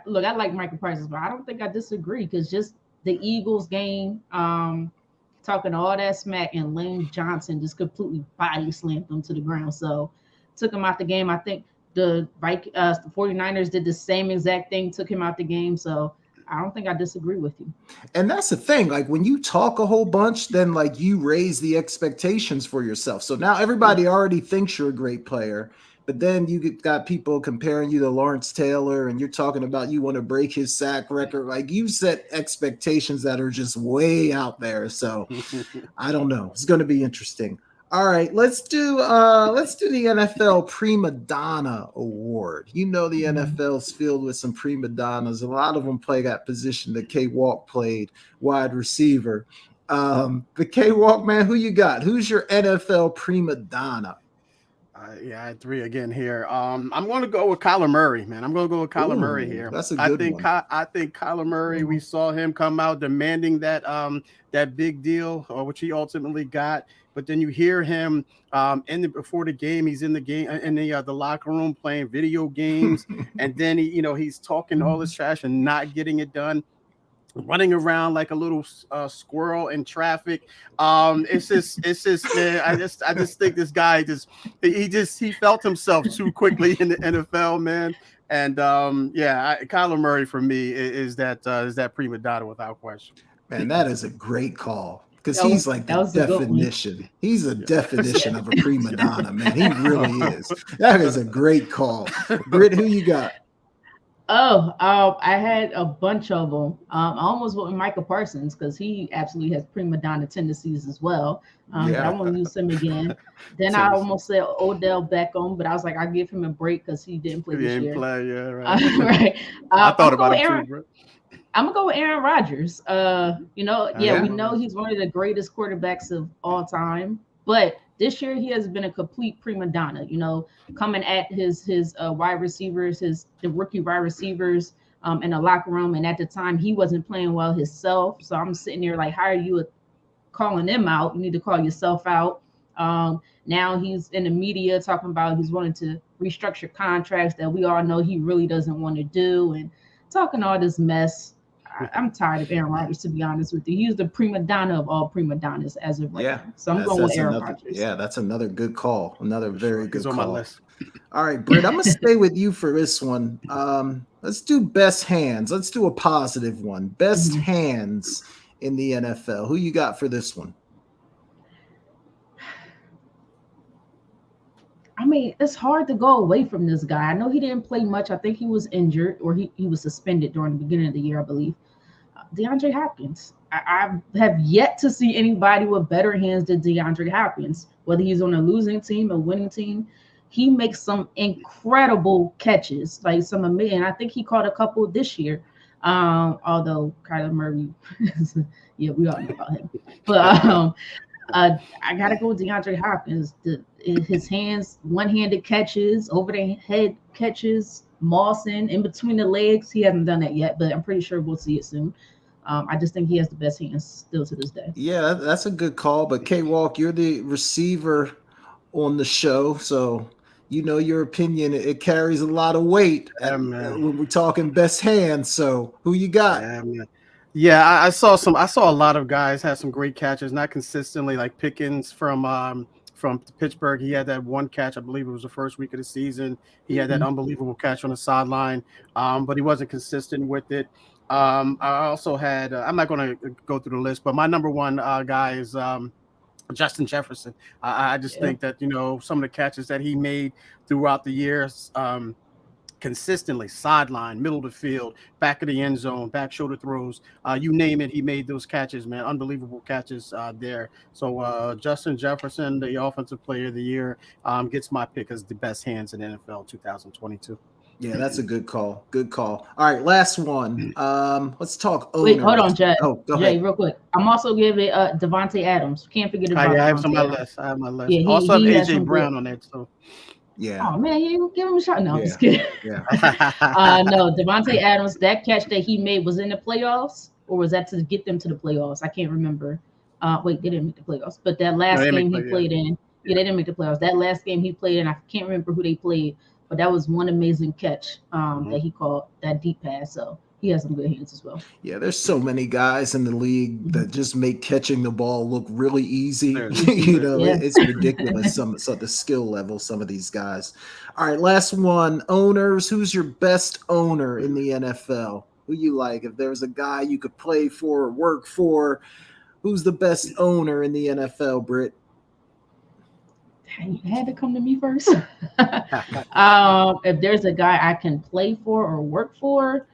look, I like Michael Parsons, but I don't think I disagree, because just the Eagles game, talking all that smack, and Lane Johnson just completely body slammed them to the ground. So took him out the game. I think the 49ers did the same exact thing, took him out the game. So I don't think I disagree with you. And that's the thing. Like, when you talk a whole bunch, then like you raise the expectations for yourself. So now everybody already thinks you're a great player, but then you got people comparing you to Lawrence Taylor, and you're talking about you want to break his sack record. Like, you set expectations that are just way out there. So I don't know. It's going to be interesting. All right, let's do the NFL Prima Donna Award. You know, the NFL's filled with some prima donnas. A lot of them play that position that K-Walk played, wide receiver. The K-Walk, man, who you got? Who's your NFL Prima Donna? I had 3 again here. I'm going to go with Kyler Murray, man. I'm going to go with Kyler Murray here. That's a good one. I think Kyler Murray, we saw him come out demanding that big deal, which he ultimately got. But then you hear him before the game, he's in the game in the locker room playing video games, and then he's talking all this trash and not getting it done, running around like a little squirrel in traffic. It's just man, I just think this guy he felt himself too quickly in the NFL, man. And Kyler Murray for me is that prima donna without question. Man, that is a great call. Because he's like the definition. He's a definition of a prima donna, man. He really is. That is a great call. Britt, who you got? I had a bunch of them. I almost went with Michael Parsons because he absolutely has prima donna tendencies as well. But I won't use him again. Then I almost said Odell Beckham, but I was like, I'll give him a break because he didn't play this year. Yeah, right. Right. I thought about him too, bro. I'm gonna go with Aaron Rodgers. We know he's one of the greatest quarterbacks of all time, but this year he has been a complete prima donna. Coming at his wide receivers, the rookie wide receivers, in the locker room, and at the time he wasn't playing well himself. So I'm sitting there like, how are you calling them out? You need to call yourself out. Now he's in the media talking about he's wanting to restructure contracts that we all know he really doesn't want to do, and talking all this mess. I'm tired of Aaron Rodgers, to be honest with you. He's the prima donna of all prima donnas as of right now. So I'm going with Aaron Rodgers. Yeah, that's another good call. Another very good call. On my list. All right, Britt, I'm going to stay with you for this one. Let's do best hands. Let's do a positive one. Best hands in the NFL. Who you got for this one? I mean, it's hard to go away from this guy. I know he didn't play much. I think he was injured or he was suspended during the beginning of the year, I believe. DeAndre Hopkins. I have yet to see anybody with better hands than DeAndre Hopkins, whether he's on a losing team or winning team. He makes some incredible catches, like some amazing. I think he caught a couple this year. Although Kyler Murray, yeah, we all know about him. But I gotta go with DeAndre Hopkins. His hands, one-handed catches, over the head catches, Mawson in between the legs. He hasn't done that yet, but I'm pretty sure we'll see it soon. I just think he has the best hands still to this day. Yeah, that's a good call. But K-Walk, you're the receiver on the show, so you know your opinion. It carries a lot of weight when we're talking best hands. So who you got? Yeah, I saw a lot of guys have some great catches, not consistently, like Pickens from Pittsburgh. He had that one catch, I believe it was the first week of the season. He had that unbelievable catch on the sideline, but he wasn't consistent with it. I also had I'm not going to go through the list, but my number one guy is Justin Jefferson. I just think that some of the catches that he made throughout the years, consistently sideline, middle of the field, back of the end zone, back shoulder throws, you name it, he made those catches, man. Unbelievable catches there. So Justin Jefferson, the offensive player of the year, gets my pick as the best hands in NFL 2022. Yeah, that's a good call. Good call. All right, last one. Let's talk owners. Wait, hold on, Jay. Oh, go Jay, ahead. real quick. I'm also giving Devontae Adams. Can't forget about I have Devontae on my Adams. list. I have my list. Yeah, also have AJ Brown on that too. Yeah. Oh man, you give him a shot. No, I'm just kidding. Yeah. No, Devontae Adams. That catch that he made was in the playoffs, or was that to get them to the playoffs? I can't remember. Wait, they didn't make the playoffs, but that last game he played in, they didn't make the playoffs. That last game he played in, I can't remember who they played, but that was one amazing catch that he called, that deep pass. So he has some good hands as well. Yeah, there's so many guys in the league that just make catching the ball look really easy. It's ridiculous. Some of the skill level, some of these guys. All right, last one. Owners. Who's your best owner in the NFL? Who you like? If there was a guy you could play for or work for, who's the best owner in the NFL, Britt? You had to come to me first. If there's a guy I can play for or work for,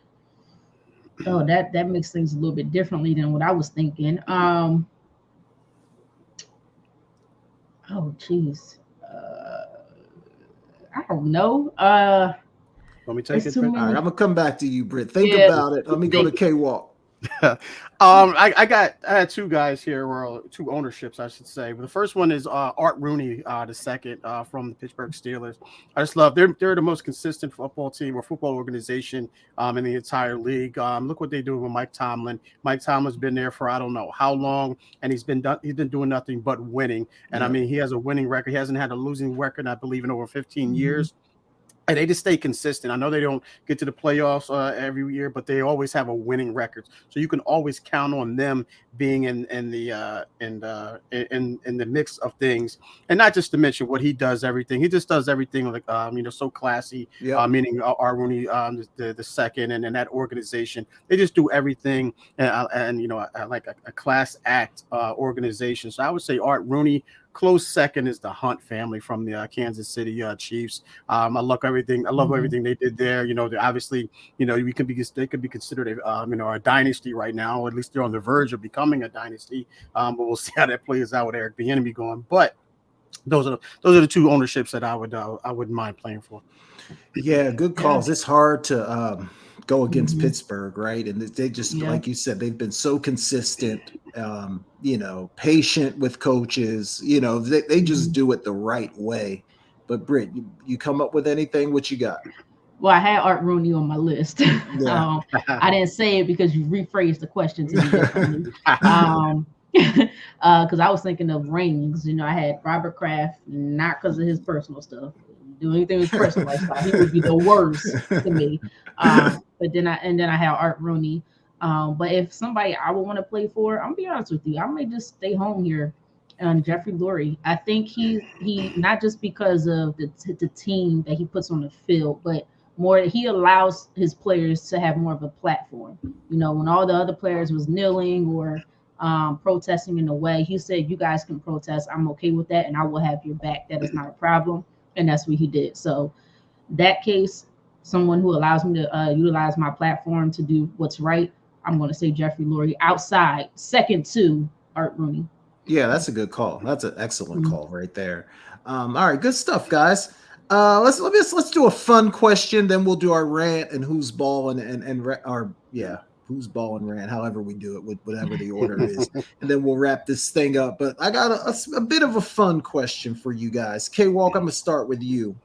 that makes things a little bit differently than what I was thinking. I don't know. Let me take it. All right, I'm gonna come back to you, Britt. Think about it. Let me go to K-Walk. I had two guys here, or two ownerships, I should say. But the first one is Art Rooney, the second from the Pittsburgh Steelers. I just love they're the most consistent football team or football organization in the entire league. Look what they do with Mike Tomlin. Mike Tomlin's been there for I don't know how long, and he's been doing nothing but winning. And I mean, he has a winning record. He hasn't had a losing record, I believe, in over 15 years. And they just stay consistent. I know they don't get to the playoffs every year, but they always have a winning record. So you can always count on them being in the mix of things. And not just to mention what he does, everything. He just does everything like so classy. Meaning Art Rooney, the second, and that organization. They just do everything and like a class act organization. So I would say Art Rooney Close second is the Hunt family from the Kansas City Chiefs. I love everything. I love everything they did there. You know, they obviously, you know, they could be considered a dynasty right now, or at least they're on the verge of becoming a dynasty. But we'll see how that plays out with Eric Bieniemy going. But those are the two ownerships that I wouldn't mind playing for. Yeah, good calls. It's hard to go against Pittsburgh, right? And they just, like you said, they've been so consistent, you know, patient with coaches, you know, they just do it the right way. But Britt, you come up with anything? What you got? Well, I had Art Rooney on my list. Yeah. I didn't say it because you rephrased the question to me. Because I was thinking of rings. You know, I had Robert Kraft, not because of his personal stuff. Do anything with personal lifestyle, he would be the worst to me. But then I had Art Rooney. But if somebody I would want to play for, I'm gonna be honest with you, I might just stay home here. Jeffrey Lurie. I think he not just because of the team that he puts on the field, but more he allows his players to have more of a platform. You know, when all the other players was kneeling or protesting in a way, he said, "You guys can protest. I'm okay with that, and I will have your back. That is not a problem." And that's what he did. So that case, someone who allows me to utilize my platform to do what's right, I'm going to say Jeffrey Lurie outside, second to Art Rooney. Yeah, that's a good call. That's an excellent call right there. All right, good stuff, guys. Let's do a fun question, then we'll do our rant and who's balling who's ball and rant, however we do it, with whatever the order is, and then we'll wrap this thing up. But I got a bit of a fun question for you guys. K-Walk, I'm gonna start with you.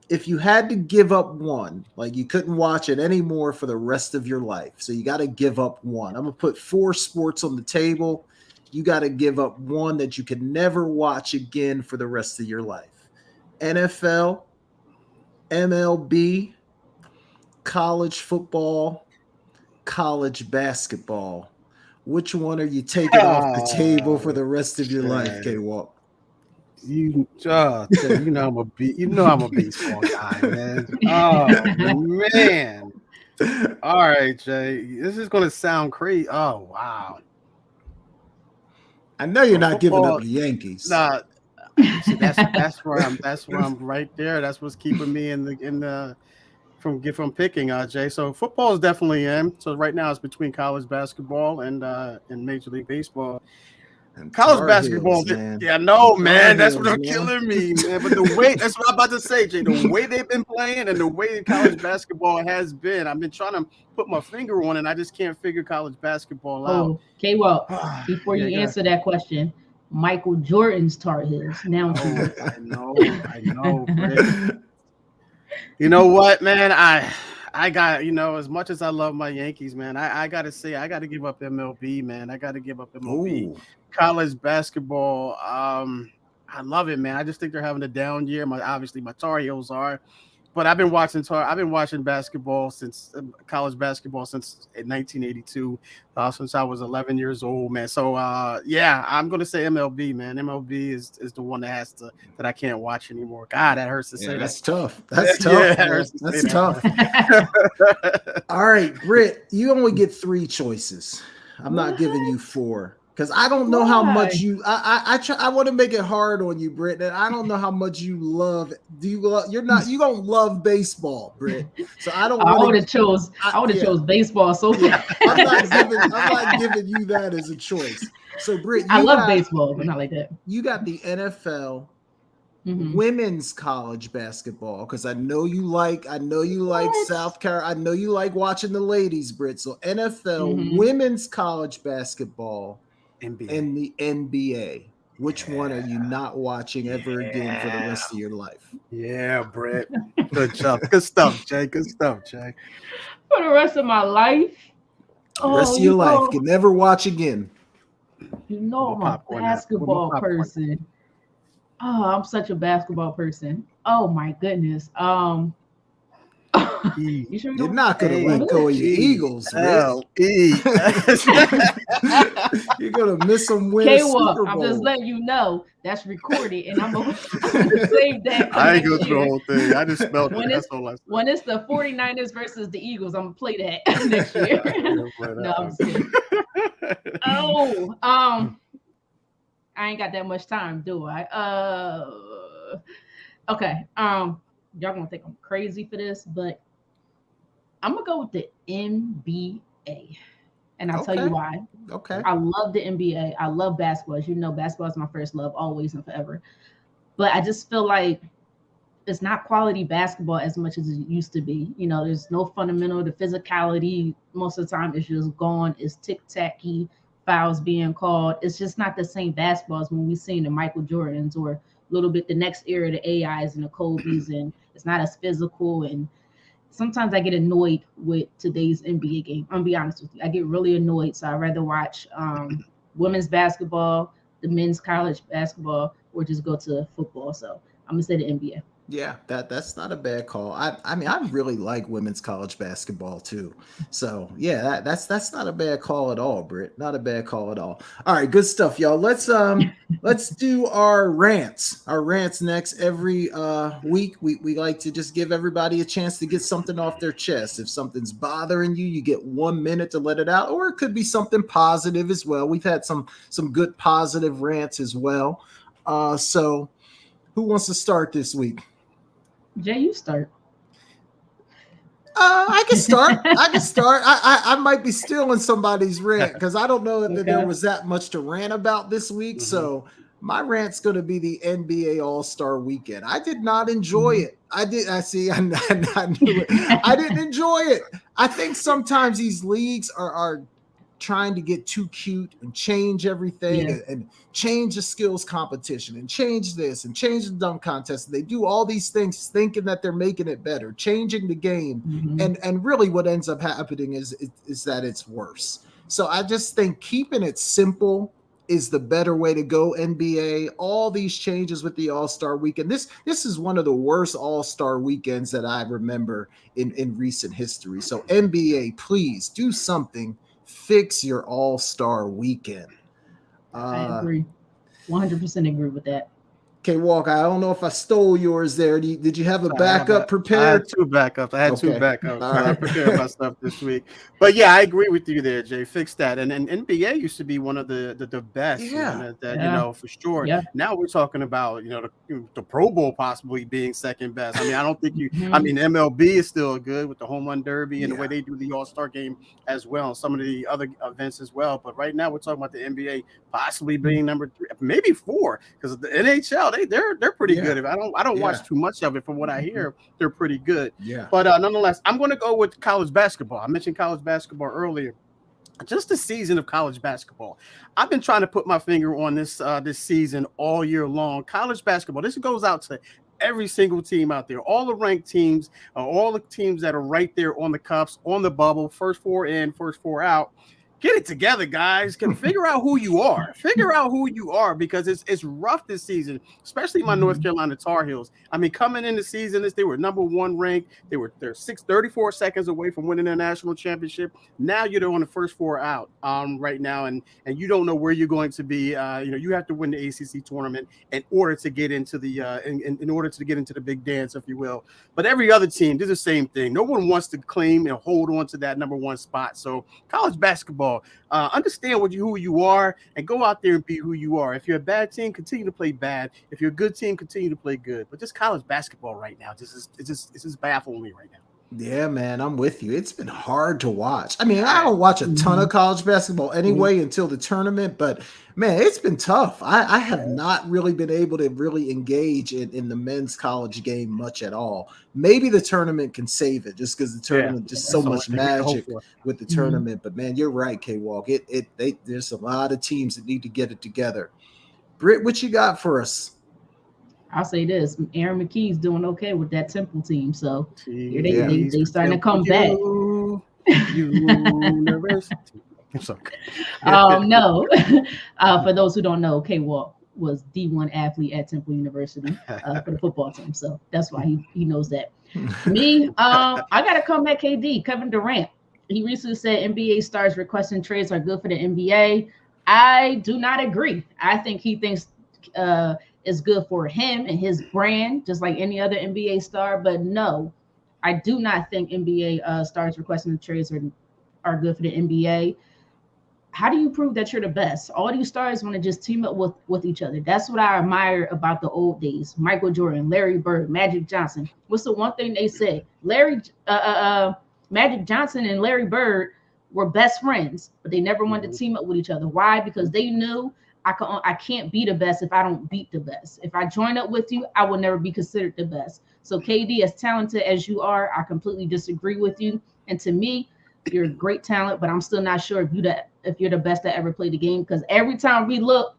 If you had to give up one, like you couldn't watch it anymore for the rest of your life, so you got to give up one. I'm gonna put 4 sports on the table. You got to give up one that you can never watch again for the rest of your life. NFL, MLB, college football, college basketball. Which one are you taking off the table for the rest of your life, K-Walk? You know I'm a baseball guy, man. Oh man. All right, Jay. This is gonna sound crazy. Oh wow. I know you're not giving up the Yankees. Nah, see, that's where I'm right there. That's what's keeping me from picking, Jay. So football is definitely in. So right now it's between college basketball and Major League Baseball. And college basketball, man. That's what killing me, man. But the way that's what I'm about to say, Jay. The way they've been playing and the way college basketball has been, I've been trying to put my finger on it. And I just can't figure college basketball out. Okay, well, before you answer that question, Michael Jordan's Tar Heels. Now, I know. You know what, man? I got, as much as I love my Yankees, man, I got to say, I got to give up MLB, man. I got to give up MLB. Ooh. College basketball, I love it, man. I just think they're having a down year. Obviously, my Tar Heels are. But I've been watching basketball college basketball since 1982, since I was 11 years old, man. So I'm gonna say MLB, man. MLB is the one that I can't watch anymore. God, that hurts to say. That's tough. That's tough. That's tough. All right, Britt, you only get 3 choices. I'm not giving you 4. Because I don't know how much you I want to make it hard on you, Britt. And I don't know how much you love. You don't love baseball, Britt. So I would have chose baseball. So I'm not giving you that as a choice. So Britt, I love baseball, but not like that. You got the NFL women's college basketball, because I know you like South Carolina. I know you like watching the ladies, Britt. So NFL women's college basketball. NBA. And the NBA. Which one are you not watching ever again for the rest of your life? Yeah, Brett. Good job. Good stuff, Jay. Good stuff, Jay. For the rest of my life. The rest of your life. Can never watch again. You know I'm a basketball person. Oh, I'm such a basketball person. Oh my goodness. You sure you're not gonna let go of your Eagles, You're gonna miss them win a Super Bowl. I'm just letting you know that's recorded, and I'm gonna save that. I ain't go through the whole thing. I just smelled it. That's all I said. When it's the 49ers versus the Eagles, I'm gonna play that next year. No, I'm just kidding. I ain't got that much time, do I? Okay. Y'all gonna think I'm crazy for this, but I'm gonna go with the NBA, and I'll tell you Okay. why. Okay. I love the NBA. I love basketball. As you know, basketball is my first love, always and forever. But I just feel like it's not quality basketball as much as it used to be. You know, there's no fundamental. The physicality most of the time is just gone. It's tic-tacky, fouls being called. It's just not the same basketball as when we seen the Michael Jordans or a little bit the next era, the AIs and the Kobe's, and it's not as physical. And sometimes I get annoyed with today's NBA game. I'm gonna be honest with you. I get really annoyed. So I'd rather watch women's basketball, the men's college basketball, or just go to football. So I'm gonna say the NBA. Yeah, that's not a bad call. I mean, I really like women's college basketball too. So yeah, that's not a bad call at all, Britt. Not a bad call at all. All right, good stuff, y'all. Let's do our rants. Our rants next. Every week we like to just give everybody a chance to get something off their chest. If something's bothering you, you get 1 minute to let it out, or it could be something positive as well. We've had some good positive rants as well. So who wants to start this week? Jay, you start. I can start. I might be stealing somebody's rant because I don't know that there was that much to rant about this week. Mm-hmm. So my rant's going to be the NBA All-Star Weekend. I did not enjoy it. I knew it. I didn't enjoy it. I think sometimes these leagues are trying to get too cute and change everything and change the skills competition and change this and change the dunk contest. They do all these things thinking that they're making it better, changing the game. Mm-hmm. And really what ends up happening is that it's worse. So I just think keeping it simple is the better way to go, NBA. All these changes with the All-Star Weekend. This is one of the worst All-Star Weekends that I remember in recent history. So NBA, please do something. Fix your All-Star Weekend. I agree. 100% agree with that. Okay, Walker, I don't know if I stole yours there. Did you have a backup prepared? I had two backups. I prepared my stuff this week. But yeah, I agree with you there, Jay. Fix that. And NBA used to be one of the best. Yeah. You know, for sure. Yeah. Now we're talking about, the Pro Bowl possibly being second best. I mean, I don't think I mean, MLB is still good with the home run derby and the way they do the All-Star game as well, and some of the other events as well. But right now we're talking about the NBA possibly being number 3, maybe 4, because the NHL, they're pretty good. I don't watch too much of it. From what I hear, they're pretty good. Yeah. But nonetheless, I'm going to go with college basketball. I mentioned college basketball earlier. Just the season of college basketball. I've been trying to put my finger on this season all year long. College basketball. This goes out to every single team out there, all the ranked teams, all the teams that are right there on the cups, on the bubble, first 4 in, first 4 out. Get it together, guys. Can figure out who you are. Because it's rough this season, especially my North Carolina Tar Heels. I mean, coming in the season, they were number 1 ranked. They're 34 seconds away from winning their national championship. Now you're on the first 4 out right now, and you don't know where you're going to be. You have to win the ACC tournament in order to get into the in order to get into the big dance, if you will. But every other team does the same thing. No one wants to claim and hold on to that number 1 spot. So college basketball. Understand who you are and go out there and be who you are. If you're a bad team, continue to play bad. If you're a good team, continue to play good. But just college basketball right now, it's just baffling me right now. Yeah, man, I'm with you. It's been hard to watch. I mean, I don't watch a ton of college basketball anyway until the tournament, but man, it's been tough. I have not really been able to really engage in the men's college game much at all. Maybe the tournament can save it just because the tournament just so much magic with the tournament. But man, you're right, K-Walk. There's a lot of teams that need to get it together. Britt, what you got for us? I'll say this: Aaron McKee's doing okay with that Temple team, so they starting to come back. University. I'm sorry. No. For those who don't know, K-Walk was D1 athlete at Temple University for the football team, so that's why he knows that. Me, I gotta come back. Kevin Durant. He recently said NBA stars requesting trades are good for the NBA. I do not agree. I think he thinks is good for him and his brand, just like any other NBA star. But no, I do not think NBA stars requesting trades are good for the NBA. how do you prove that you're the best? All these stars want to just team up with each other. That's what I admire about the old days. Michael Jordan, Larry Bird, Magic Johnson. What's the one thing they said? Magic Johnson and Larry Bird were best friends, but they never wanted to team up with each other. Why? Because they knew I can't be the best if I don't beat the best. If I join up with you, I will never be considered the best. So KD, as talented as you are, I disagree with you. And to me, you're a great talent, but I'm still not sure if you're the best that ever played the game, because every time we look,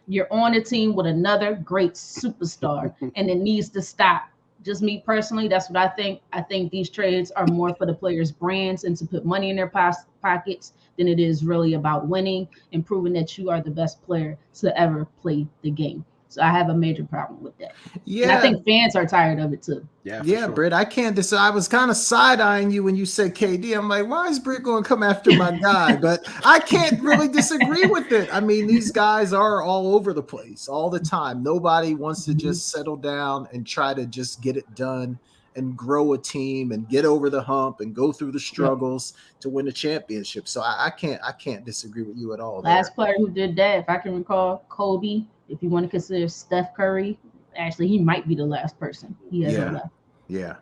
you're on a team with another great superstar, and it needs to stop. Just me personally, that's what I think. I think these trades are more for the players' brands and to put money in their pockets than it is really about winning and proving that you are the best player to ever play the game. So I have a major problem with that. Yeah, and I think fans are tired of it too. Yeah, sure. Britt, I can't decide. I was kind of side-eyeing you when you said KD. I'm like, why is Britt going to come after my guy? But I can't really disagree with it. I mean, these guys are all over the place all the time. Nobody wants to just settle down and try to just get it done and grow a team and get over the hump and go through the struggles to win a championship. So I can't disagree with you at all. Last player who did that, if I can recall, Kobe. If you want to consider Steph Curry, actually, he might be the last person. He hasn't left. Yeah.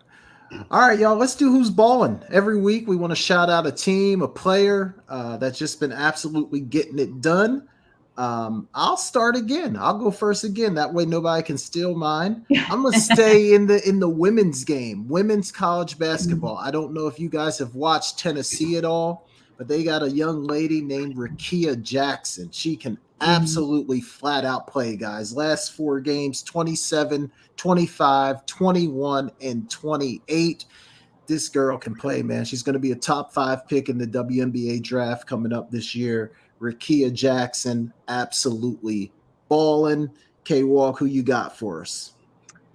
All right, y'all, let's do Who's Balling. Every week, we want to shout out a team, a player that's just been absolutely getting it done. I'll start again. I'll go first again. That way, nobody can steal mine. I'm going to stay in the women's game, women's college basketball. I don't know if you guys have watched Tennessee at all, but they got a young lady named Rickea Jackson. She can absolutely flat out play, guys. Last 4 games, 27, 25, 21, and 28. This girl can play, man. She's going to be a top 5 pick in the WNBA draft coming up this year. Rickea Jackson, absolutely balling. K-Walk, who you got for us?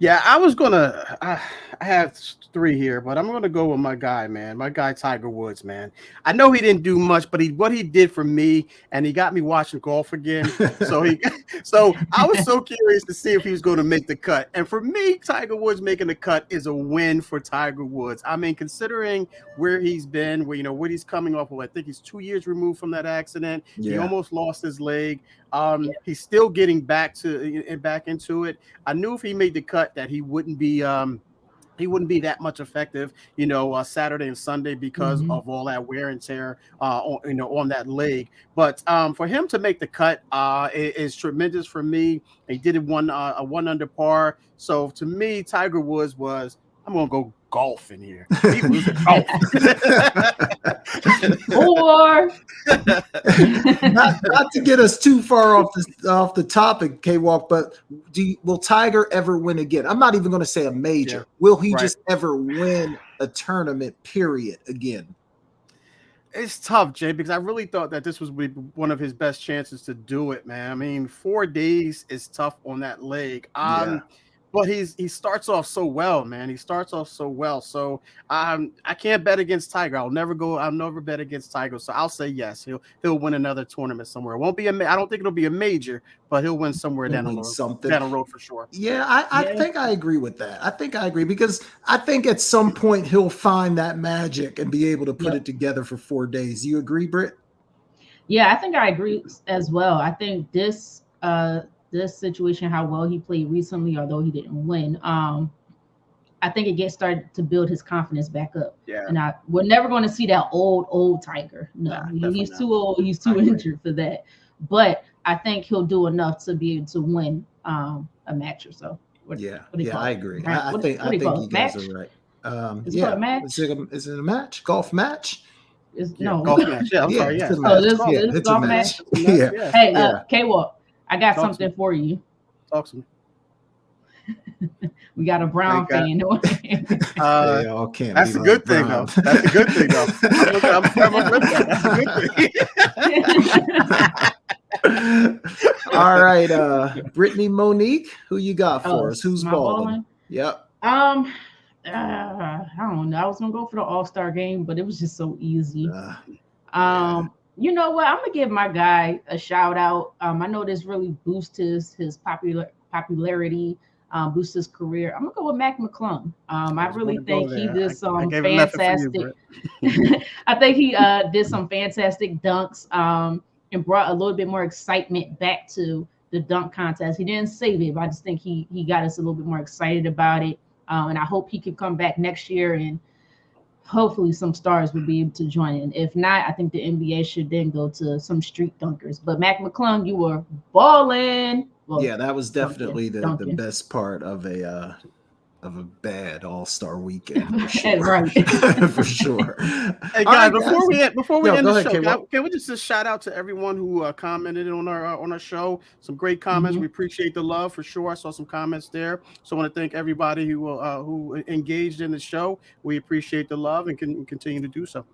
Yeah, I have 3 here, but I'm going to go with my guy, man. My guy, Tiger Woods, man. I know he didn't do much, but what he did for me, and he got me watching golf again. So I was so curious to see if he was going to make the cut. And for me, Tiger Woods making the cut is a win for Tiger Woods. I mean, considering where he's been, what he's coming off of, I think he's 2 years removed from that accident. Yeah. He almost lost his leg. He's still getting back into it. I knew if he made the cut that he wouldn't be that much effective, Saturday and Sunday because of all that wear and tear, on that leg. But for him to make the cut is tremendous for me. He did it a 1 under par. So to me, Tiger Woods I'm gonna go golf in here. He was golf. Or not to get us too far off the topic, K-Walk, but will Tiger ever win again? I'm not even going to say a major. Yeah. Will he just ever win a tournament, period, again? It's tough, Jay, because I really thought that this was one of his best chances to do it, man. I mean, 4 days is tough on that leg. But he starts off so well, man. He starts off so well. So I can't bet against Tiger. I'll never bet against Tiger. So I'll say yes. He'll win another tournament somewhere. It won't be I don't think it'll be a major, but he'll win somewhere down the road for sure. Yeah, I think I agree with that. I think I agree because I think at some point he'll find that magic and be able to put it together for 4 days. You agree, Britt? Yeah, I think I agree as well. I think this situation, how well he played recently, although he didn't win, I think it started to build his confidence back up. Yeah. And we're never going to see that old Tiger. No, he's too old. He's too injured for that. But I think he'll do enough to be able to win a match or so. I agree. I think you guys are right. Is it a match? Is it a match? Golf match? Golf match. Yeah, I'm sorry. Yeah. It's a golf match. Yeah. Hey, K-Walk. I got something for you. Talk to me. We got a Brown fan. That's a good thing, though. That's a good thing, though. That's a good thing. All right, Britne Monique, who you got for us? Who's balling? Yep. I don't know. I was gonna go for the All-Star game, but it was just so easy. You know what? I'm gonna give my guy a shout out. I know this really boosts his popularity. boost his career. I'm gonna go with Mac McClung. I really think he did some I fantastic. I think he did some fantastic dunks and brought a little bit more excitement back to the dunk contest. He didn't save it, but I just think he got us a little bit more excited about it. And I hope he can come back next year, and hopefully some stars will be able to join in. If not, I think the NBA should then go to some street dunkers. But Mac McClung, you were balling. Well, yeah, that was definitely the best part of a bad All-Star weekend, for sure. Right. For sure. Hey guys, before we end the show, can we just shout out to everyone who commented on our show? Some great comments. We appreciate the love for sure. I saw some comments there, so I want to thank everybody who engaged in the show. We appreciate the love and can continue to do so.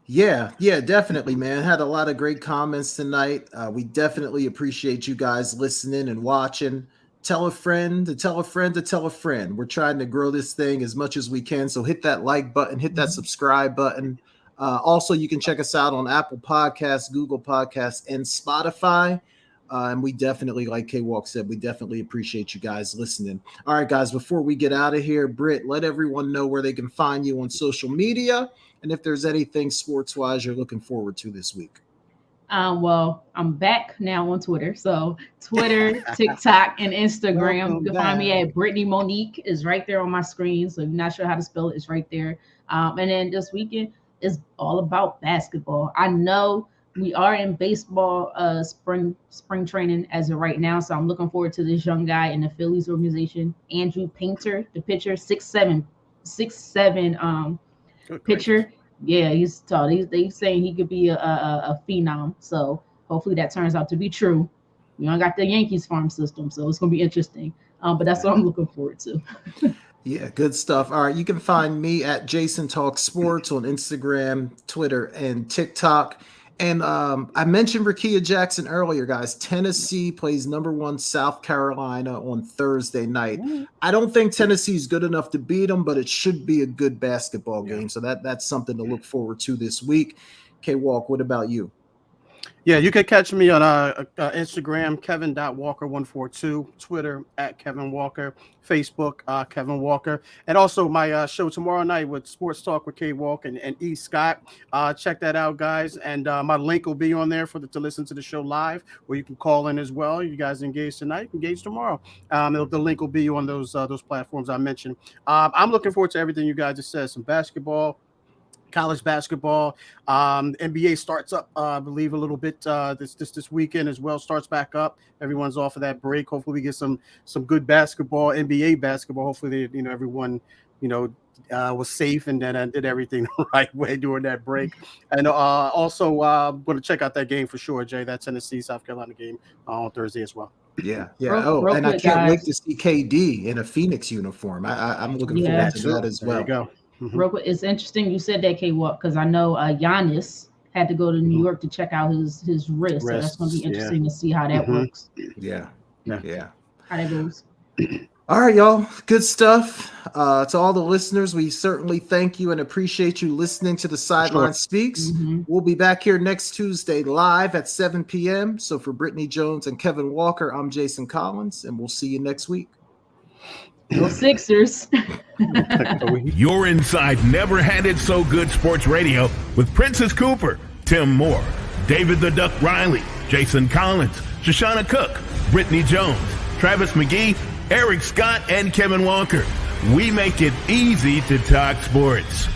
Yeah, definitely, man. Had a lot of great comments tonight. We definitely appreciate you guys listening and watching. Tell a friend to tell a friend to tell a friend. We're trying to grow this thing as much as we can. So hit that like button, hit that subscribe button. Also, you can check us out on Apple Podcasts, Google Podcasts, and Spotify. And we definitely, like K-Walk said, we definitely appreciate you guys listening. All right, guys, before we get out of here, Britt, let everyone know where they can find you on social media and if there's anything sports-wise you're looking forward to this week. Well, I'm back now on Twitter. So Twitter, TikTok, and Instagram. You can find me at Britne Monique. Is right there on my screen. So if you're not sure how to spell it, it's right there. And then this weekend is all about basketball. I know we are in baseball spring training as of right now. So I'm looking forward to this young guy in the Phillies organization, Andrew Painter, the pitcher, 6'7" pitcher. Yeah, he's tall. They saying he could be a phenom. So hopefully that turns out to be true. We don't got the Yankees farm system, so it's going to be interesting. But that's what I'm looking forward to. Yeah, good stuff. All right, you can find me at Jason Talk Sports on Instagram, Twitter, and TikTok. And I mentioned Rickea Jackson earlier, guys. Tennessee plays #1 South Carolina on Thursday night. I don't think Tennessee is good enough to beat them, but it should be a good basketball game. So that's something to look forward to this week. K-Walk, what about you? Yeah, you can catch me on Instagram, Kevin.Walker142, Twitter at Kevin Walker, Facebook, Kevin Walker, and also my show tomorrow night with Sports Talk with K-Walk and E. Scott. Check that out, guys. And my link will be on there to listen to the show live, where you can call in as well. You guys engage tonight, engage tomorrow. The link will be on those platforms I mentioned. I'm looking forward to everything you guys just said. Some basketball, college basketball, NBA starts up, I believe, a little bit this weekend as well. Starts back up. Everyone's off of that break. Hopefully, we get some good basketball, NBA basketball. Hopefully, everyone, was safe and then did everything the right way during that break. And also, going to check out that game for sure, Jay. That Tennessee South Carolina game on Thursday as well. Yeah. And I can't wait to see KD in a Phoenix uniform. I'm looking forward to that as well. There you go. Real quick, it's interesting you said that, K-Walk, because I know Giannis had to go to New York to check out his wrist. So that's going to be interesting to see how that works. Yeah. How that goes. All right, y'all. Good stuff. To all the listeners, we certainly thank you and appreciate you listening to the Sideline Speaks. We'll be back here next Tuesday live at 7 p.m. So for Brittany Jones and Kevin Walker, I'm Jason Collins, and we'll see you next week. Go Sixers. You're inside Never Had It So Good Sports Radio with Princess Cooper, Tim Moore, David the Duck Riley, Jason Collins, Shoshana Cook, Brittany Jones, Travis McGee, Eric Scott, and Kevin Walker. We make it easy to talk sports.